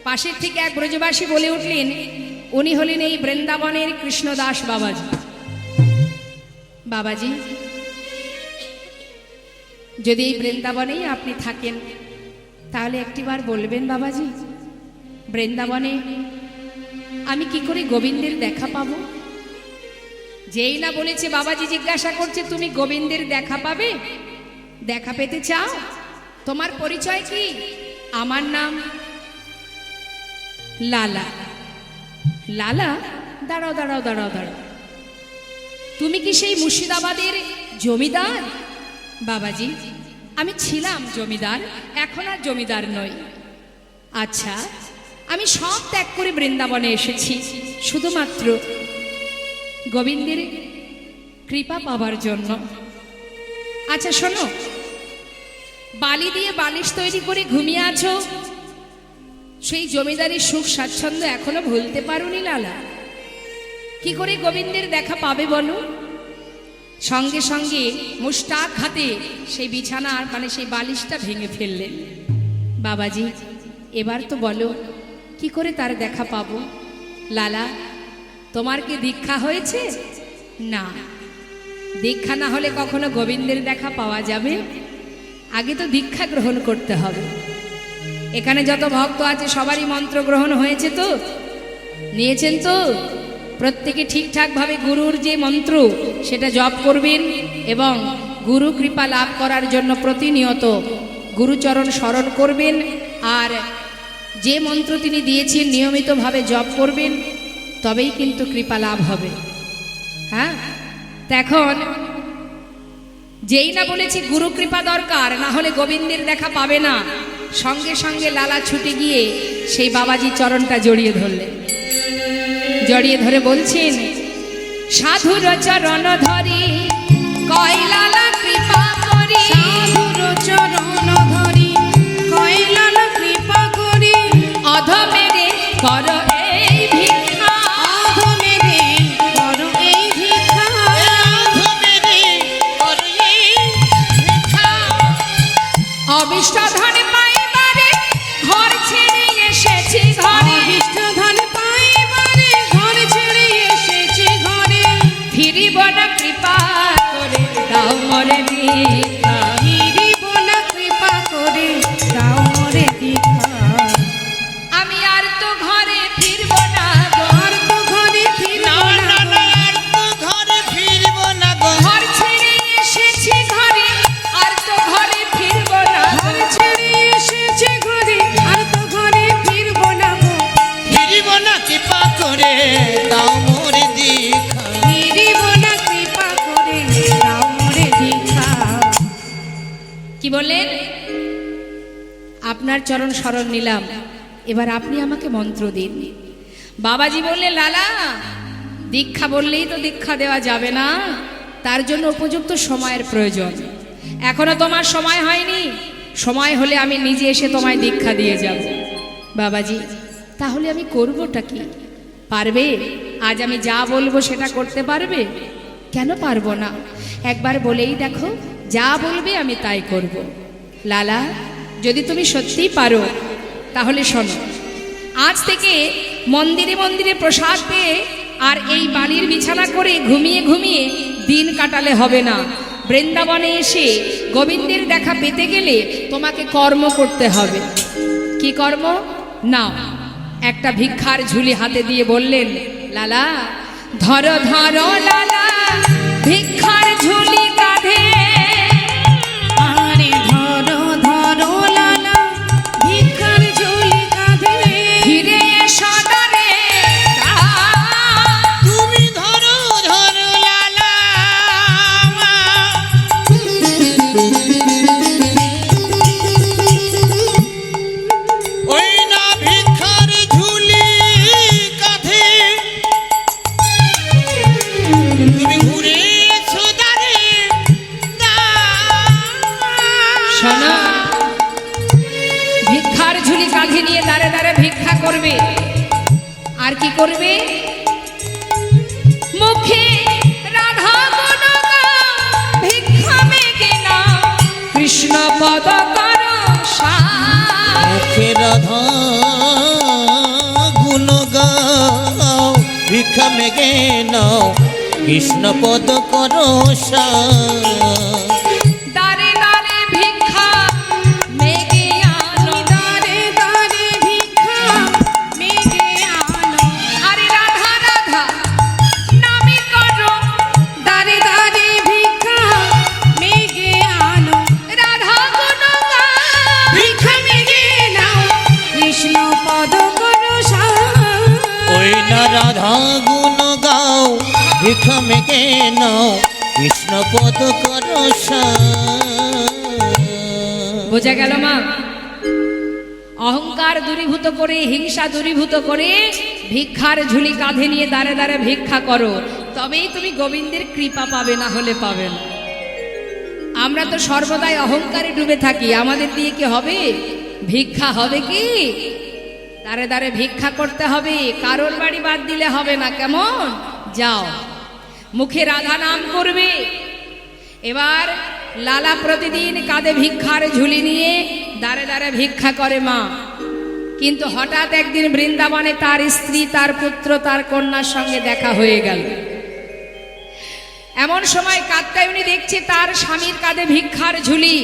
পাশের থেকে এক ব্রজবাসী বলে উঠলেন, উনি হলেন এই বৃন্দাবনের কৃষ্ণদাস বাবাজি। বাবাজি, যদি এই বৃন্দাবনেই আপনি থাকেন তাহলে একটিবার বলবেন বাবাজি, বৃন্দাবনে আমি কি করে গোবিন্দের দেখা পাবো? যেই না বলেছে বাবাজি জিজ্ঞাসা করছে তুমি গোবিন্দের দেখা পাবে? দেখা পেতে চাও? তোমার পরিচয় কি? আমার নাম লালা। লালা? দাঁড়াও দাঁড়াও দাঁড়াও দাঁড়াও, তুমি কি সেই মুর্শিদাবাদের জমিদার? বাবাজি, আমি ছিলাম জমিদার, এখন আর জমিদার নই। আচ্ছা, আমি সব ত্যাগ করে বৃন্দাবনে এসেছি শুধুমাত্র গোবিন্দের কৃপা পাবার জন্য। আচ্ছা শোনো, বালি দিয়ে বালিশ তৈরি করে ঘুমিয়ে আছো, সেই জমিদারির সুখ স্বাচ্ছন্দ্য এখনো ভুলতে পারোনি লালা? কি করে গোবিন্দের দেখা পাবে বলো? সঙ্গে সঙ্গে মুষ্টাক হাতে সেই বিছানার সেই বালিশটা ভেঙে ফেললেন। বাবাজি, এবার তো বলো কি করে তার দেখা পাবো? লালা, তোমার কি দীক্ষা হয়েছে? না, দীক্ষা না হলে কখনো গোবিন্দের দেখা পাওয়া যাবে? আগে তো দীক্ষা গ্রহণ করতে হবে। এখানে যত ভক্ত আছে সবারই মন্ত্র গ্রহণ হয়েছে তো? নিয়েছেন তো? প্রত্যেকে ঠিকঠাকভাবে গুরুর যে মন্ত্র সেটা জপ করবেন এবং গুরু কৃপা লাভ করার জন্য প্রতিনিয়ত গুরুচরণ স্মরণ করবেন, আর যে মন্ত্র তিনি দিয়েছেন নিয়মিতভাবে জপ করবেন, তবেই কিন্তু কৃপা লাভ হবে। হ্যাঁ, এখন যেই না বলেছি গুরু কৃপা দরকার, না হলে গোবিন্দের দেখা পাবে না, সঙ্গে সঙ্গে লালা ছুটে গিয়ে সেই বাবাজি চরণটা জড়িয়ে ধরলেন। জড়িয়ে ধরে বলছেন, সাধুর চরণ ধরি কয় লালা কৃপা করি, সাধুর চরণ ধরি কয় লালা কৃপা করি, অধমেরে কর এই ভিক্ষা, অধমেরে কর এই ভিক্ষা, অবিষ্ট ধন পাইবারে ঘর ছেড়ে এসেছি ঘরে, অভিষ্ট ধন পাইবারে ঘর ছেড়ে এসেছি ঘরে, ফিরিব না কৃপা করে দাও মরে ভিক্ষা, ফিরিব না কৃপা করে দাও মোরে দীক্ষা, আমি আর তো ঘরে ফিরব না গো, আর তো ঘরে ফিরব না গো, ঘরে ফিরব না গো, ঘর ছেড়ে এসেছি ঘরে আর তো ঘরে ফিরব না গো, ঘর ছেড়ে এসেছি ঘরে আর তো ঘরে ফিরব না গো, ফিরব না কৃপা করে দাও মোরে দীক্ষা। ফিরিব না কৃপা করে দাও মোরে দীক্ষা। কি বললেন? আপনার চরণ স্মরণ নিলাম, এবার আপনি আমাকে মন্ত্র দিন। বাবাজি বললেন, লালা, দীক্ষা বললেই তো দীক্ষা দেওয়া যাবে না, তার জন্য উপযুক্ত সময়ের প্রয়োজন। এখনো তোমার সময় হয়নি, সময় হলে আমি নিজে এসে তোমায় দীক্ষা দিয়ে যাব। বাবাজি, তাহলে আমি করবোটা কি? পারবে? আজ আমি যা বলবো সেটা করতে পারবে? কেন পারবো না? একবার বলেই দেখো, যা বলবে আমি তাই করব। লালা, যদি তুমি সত্যিই পারো তাহলে শোনো, আজ থেকে মন্দিরে মন্দিরে প্রসাদ পেয়ে আর এই বালির বিছানা করে ঘুমিয়ে ঘুমিয়ে দিন কাটালে হবে না। বৃন্দাবনে এসে গোবিন্দের দেখা পেতে গেলে তোমাকে কর্ম করতে হবে। কি কর্ম? নাও, একটা ভিক্ষার ঝুলি হাতে দিয়ে বললেন, লালা, ধরো ধরো লালা ভিক্ষার ঝুলি কাঁধে, আরে ধরো ধরো লালা ভিক্ষার ঝুলি কাঁধে, ফিরে এসো দ্বারে তুমি ধরো ধরো লালা, ওই না ভিক্ষার ঝুলি কাঁধে, তুমি ঘুরে এসো দ্বারে শোনো, ভিক্ষার ঝুলি কাঁধে নিয়ে দাঁড়ে দাঁড়ে ভিক্ষা করবে। আর কি করবে? মুখে রাধা গুণগান, ভিক্ষা মেঘে না কৃষ্ণ পদ কর সার। মুখে রাধা গুণগান, ভিক্ষা মেঘে নাও কৃষ্ণ পদ করো দারে দারে ভিক্ষা মেঘে আনো, দারে দারে ভিক্ষা মেঘে আনো, আরে রাধা রাধা নামে করো, দারে দারে ভিক্ষা মেঘে আনো, রাধা গুণ গাও, ভিক্ষা মেঘে নাও কৃষ্ণ পদ করো ওই না রাধা গুণ গাও ভিক্ষা মেঘে নাও কৃষ্ণ পদ করো বোঝা গেল মা? অহংকার দূরীভূত করে, হিংসা দূরীভূত করে ভিক্ষার ঝুলি কাঁধে নিয়ে দাঁড়ে দাঁড়ে ভিক্ষা করো, তবেই তুমি গোবিন্দের কৃপা পাবে, না হলে পাবে না। আমরা তো সর্বদাই অহংকারে ডুবে থাকি, আমাদের দিয়ে কি হবে? ভিক্ষা হবে কি? দাঁড়ে দাঁড়ে ভিক্ষা করতে হবে, কারোর বাড়ি বাদ দিলে হবে না। কেমন? যাও মুখে রাধা নাম করবে। এবার লালা প্রতিদিন কাঁধে ভিক্ষার ঝুলি নিয়ে দাঁড়ে দাঁড়ে ভিক্ষা করে মা। কিন্তু হঠাৎ একদিন বৃন্দাবনে তার স্ত্রী, তার পুত্র, তার কন্যার সঙ্গে দেখা হয়ে গেল। এমন সময় কাত্যায়নী দেখছে তার স্বামীর কাঁধে ভিক্ষার ঝুলি,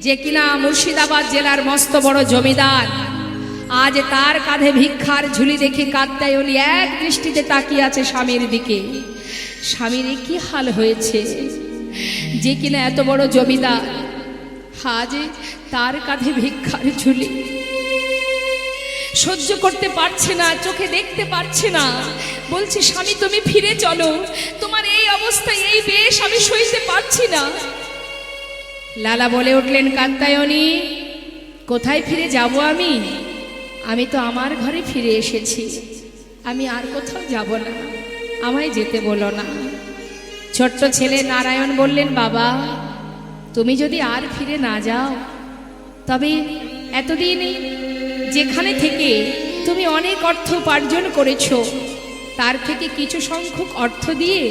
যে কিনা মুর্শিদাবাদ জেলার মস্ত বড় জমিদার। আজ তার কাঁধে ভিক্ষার ঝুলি দেখে কাত্যায়নী এক দৃষ্টিতে তাকিয়ে আছে স্বামীর দিকে। স্বামীর কি হাল হয়েছে, যে কিনা এত বড় জমিদার, আজ তার কাঁধে ভিক্ষার ঝুলি। সহ্য করতে পারছে না, চোখে দেখতে পারছে না, বলছে স্বামী তুমি ফিরে চলো, তোমার এই অবস্থায় এই বেশ আমি সইতে পারছি না। লালা বলে উঠলেন, কাত্যায়নী কোথায় ফিরে যাব আমি? আমি তো আমার ঘরে ফিরে এসেছি, আমি আর কোথাও যাব না, আমায় যেতে বলো না। ছোট্ট ছেলে নারায়ণ বললেন, বাবা তুমি যদি আর ফিরে না যাও, তবে এতদিন যেখানে থেকে তুমি অনেক অর্থ উপার্জন করেছো, তার থেকে কিছু সংখ্যক অর্থ দিয়ে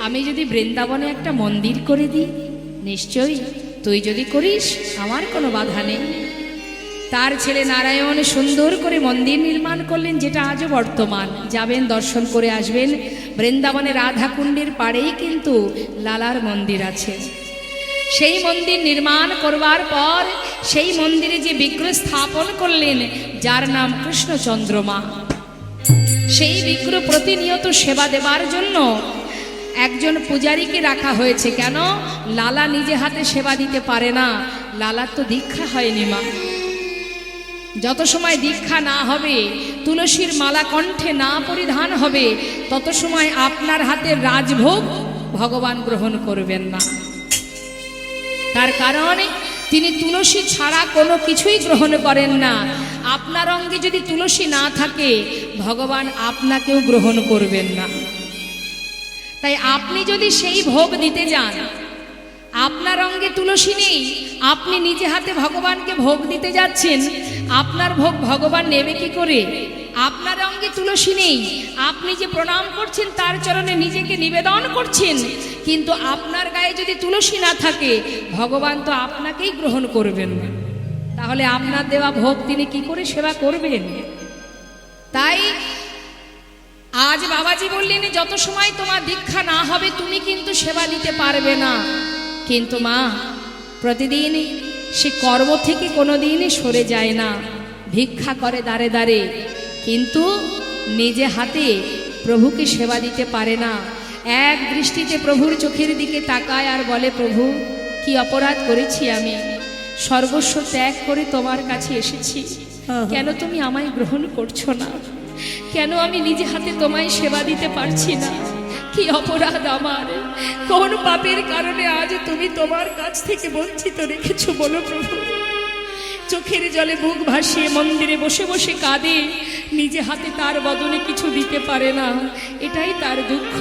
আমি যদি বৃন্দাবনে একটা মন্দির করে দিই, নিশ্চয়ই তুই যদি করিস আমার কোনো বাধা নেই। তার ছেলে নারায়ণ সুন্দর করে মন্দির নির্মাণ করলেন, যেটা আজও বর্তমান। যাবেন, দর্শন করে আসবেন। বৃন্দাবনে রাধাকুণ্ডের পাড়েই কিন্তু লালার মন্দির আছে। সেই মন্দির নির্মাণ করবার পর সেই মন্দিরে যে বিগ্রহ স্থাপন করলেন, যার নাম কৃষ্ণচন্দ্রমা, সেই বিগ্রহ প্রতিনিয়ত সেবা দেবার জন্য একজন পূজারীকে রাখা হয়েছে। কেন? লালা নিজে হাতে সেবা দিতে পারে না, লালার তো দীক্ষা হয়নি মা। যত সময় দীক্ষা না হবে, তুলসীর মালা কণ্ঠে না পরিধান হবে, তত সময় আপনার হাতের রাজভোগ ভগবান গ্রহণ করবেন না। তার কারণ তিনি তুলসী ছাড়া কোনো কিছুই গ্রহণ করেন না। আপনার অঙ্গে যদি তুলসী না থাকে, ভগবান আপনাকেও গ্রহণ করবেন না। তাই আপনি যদি সেই ভোগ দিতে যান, আপনার অঙ্গে তুলসী নেই, আপনি নিজে হাতে ভগবানকে ভোগ দিতে যাচ্ছেন, আপনার ভোগ ভগবান নেবে কি করে? আপনার অঙ্গে তুলসী নেই, আপনি যে প্রণাম করছেন তার চরণে নিজেকে নিবেদন করছেন, কিন্তু আপনার গায়ে যদি তুলসী না থাকে, ভগবান তো আপনাকেই গ্রহণ করবেন না। তাহলে আপনার দেওয়া ভোগ তিনি কি করে সেবা করবেন? তাই আজ বাবাজি বললেন, যত সময় তোমার দীক্ষা না হবে তুমি কিন্তু সেবা দিতে পারবে না। কিন্তু মা প্রতিদিন সে কর্ম থেকে কোনোদিনই সরে যায় না, ভিক্ষা করে দাঁড়ে দাঁড়ে, কিন্তু নিজে হাতে প্রভুকে সেবা দিতে পারে না। এক দৃষ্টিতে প্রভুর চোখের দিকে তাকায় আর বলে, প্রভু কি অপরাধ করেছি আমি? সর্বস্ব ত্যাগ করে তোমার কাছে এসেছি, কেন তুমি আমায় গ্রহণ করছো না? কেন আমি নিজে হাতে তোমায় সেবা দিতে পারছি না? কি অপরাধ আমার? কোন পাপের কারণে আজ তুমি তোমার কাছ থেকে বঞ্চিত রেখেছো বলো প্রভু? চোখের জলে বুক ভাসিয়ে মন্দিরে বসে বসে কাঁদে, নিজে হাতে তার বদলে কিছু দিতে পারে না, এটাই তার দুঃখ।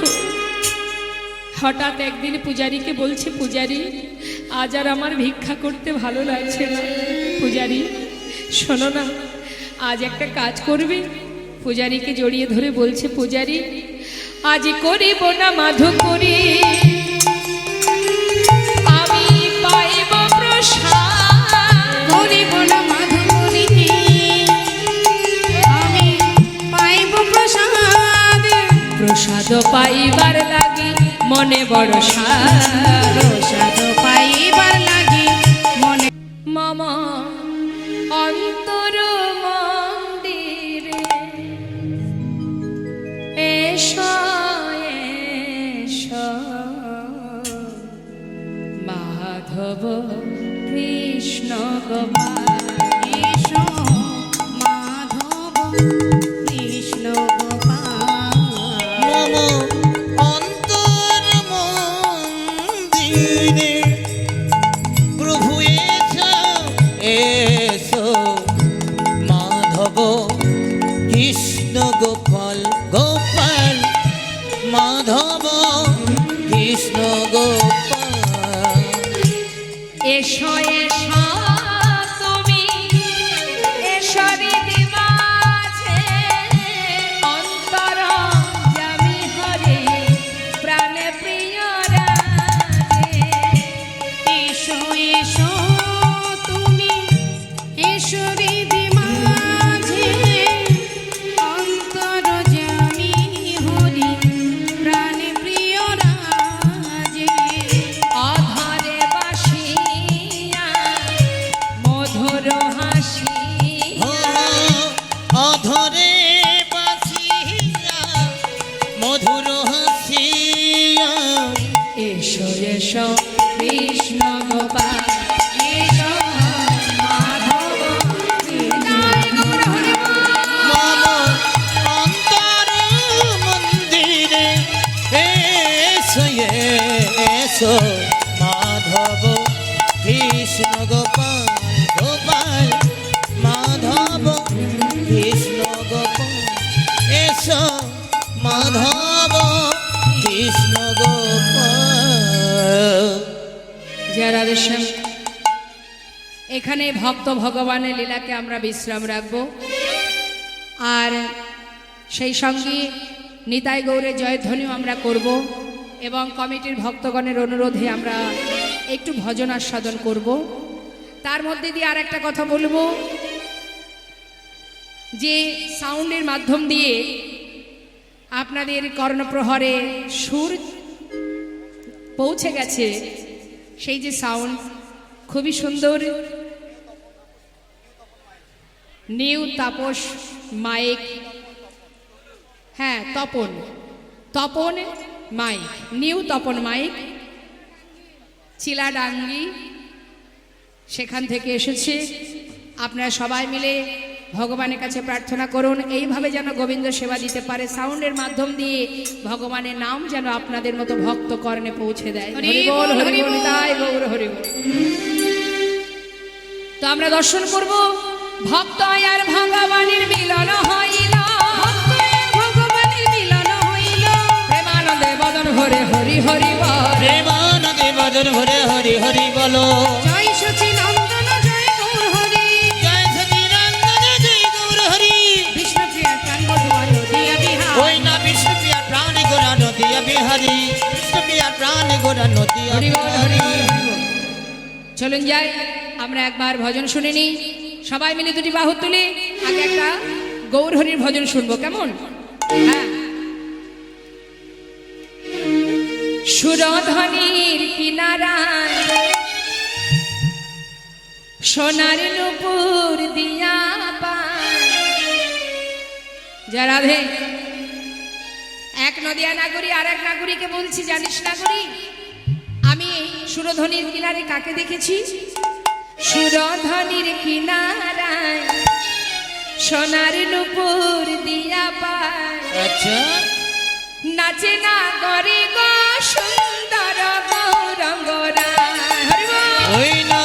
হঠাৎ একদিন পূজারীকে বলছে, পূজারী আজ আর আমার ভিক্ষা করতে ভালো লাগছে না, পূজারী শোনো না, আজ একটা কাজ করবে? পূজারীকে জড়িয়ে ধরে বলছে, পূজারী আজ করিব না মাধুকরী, আমি পাইব প্রসাদ। করিব না মাধুকরী, আমি পাইব প্রসাদ। প্রসাদ পাইবার লাগি মনে বড় সার প্রসাদ পাইবার লাগি মনে মম অন্তর মন্দিরে এসো এসো মাধব কৃষ্ণ গোপাল এসো মাধব কৃষ্ণ গোপাল মম অন্তর মন্দিরে প্রভু এসো এসো মাধব কৃষ্ণ গোপাল গোপাল মাধব কৃষ্ণ গোপাল এসো এসো তুমি এসো হৃদি মাঝে অন্তর জামি হরে প্রাণে প্রিয় রাজে এসো এসো তুমি এসো হৃদি মাঝে অন্তর জামি হরি প্রাণে প্রিয় রাজে অধরে বাসিয়া মধুর হাসিয়া অধরে বাসিয়া মধুর হাসিয়া এসো এসো কৃষ্ণ গোপাল এসো মাধব মম অন্তর মন্দিরে এসো এসো মাধব কৃষ্ণ গোপাল গোপাল মাধব কৃষ্ণ গোপাল এসো মাধব কৃষ্ণ গোপাল জয় রাধেশ্যাম। এখানে ভক্ত ভগবানের লীলাকে আমরা বিশ্রাম রাখব আর সেই সঙ্গে নিতাই গৌরের জয়ধ্বনিও আমরা করব এবং কমিটির ভক্তগণের অনুরোধে আমরা একটু ভজন আস্বাদন করব। তার মধ্যে দিয়ে আর একটা কথা বলবো যে সাউন্ডের মাধ্যম দিয়ে আপনাদের কর্ণপ্রহরে সুর পৌঁছে গেছে, সেই যে সাউন্ড খুবই সুন্দর। নিউ তাপস মাইক, হ্যাঁ Tapan Tapan mike, new Tapan mike Chiladangi সেখান থেকে এসেছে। আপনারা সবাই মিলে ভগবানের কাছে প্রার্থনা করুন এইভাবে যেন গোবিন্দ সেবা দিতে পারে, সাউন্ডের মাধ্যম দিয়ে ভগবানের নাম যেন আপনাদের মতো ভক্ত কর্ণে পৌঁছে দেয়। হরি হরি বল, বল হরি হরি বল, বল। নিতাই গৌর হরি বল। তো আমরা দর্শন করব ভক্ত আর ভগবানের মিলন হইল, ভগবানের মিলন হইল প্রেমানন্দে বদন ভরে হরি হরি বল। প্রেমানন্দে বদন ভরে হরি হরি বলো জয় সচি নন্দন জয় গৌর হরি জয় সচিদানন্দ জয় গৌর হরি বিষ্ণুপ্রিয়া প্রাণ বধুয়ায় দিয়া বিহার ওই না বিষ্ণুপ্রিয়া প্রাণ গোরা নদিয়া বিহারি বিষ্ণুপ্রিয়া প্রাণ গোরা নদিয়া হরি বল হরি বিহারি বল, হরি বল। চলুন যাই আমরা একবার ভজন শুনে নিই, সবাই মিলে দুটি বাহু তুলে আগে একটা গৌর হরির ভজন শুনবো, কেমন? হ্যাঁ। সুরধ্বনির কিনারায় সোনার নুপুর দিয়া পায়। জয় রাধে। এক নদিয়া নাগরী আর এক নাগরীকে বলছি, জানিস নাগরী আমি সুরধ্বনির কিনারে কাকে দেখেছি? সুরধ্বনির কিনারায় সোনার নুপুর দিয়া পায়, আচ্ছা নাচে না করে গো সুন্দর গৌরঙ্গরা। হরি বল। ওই না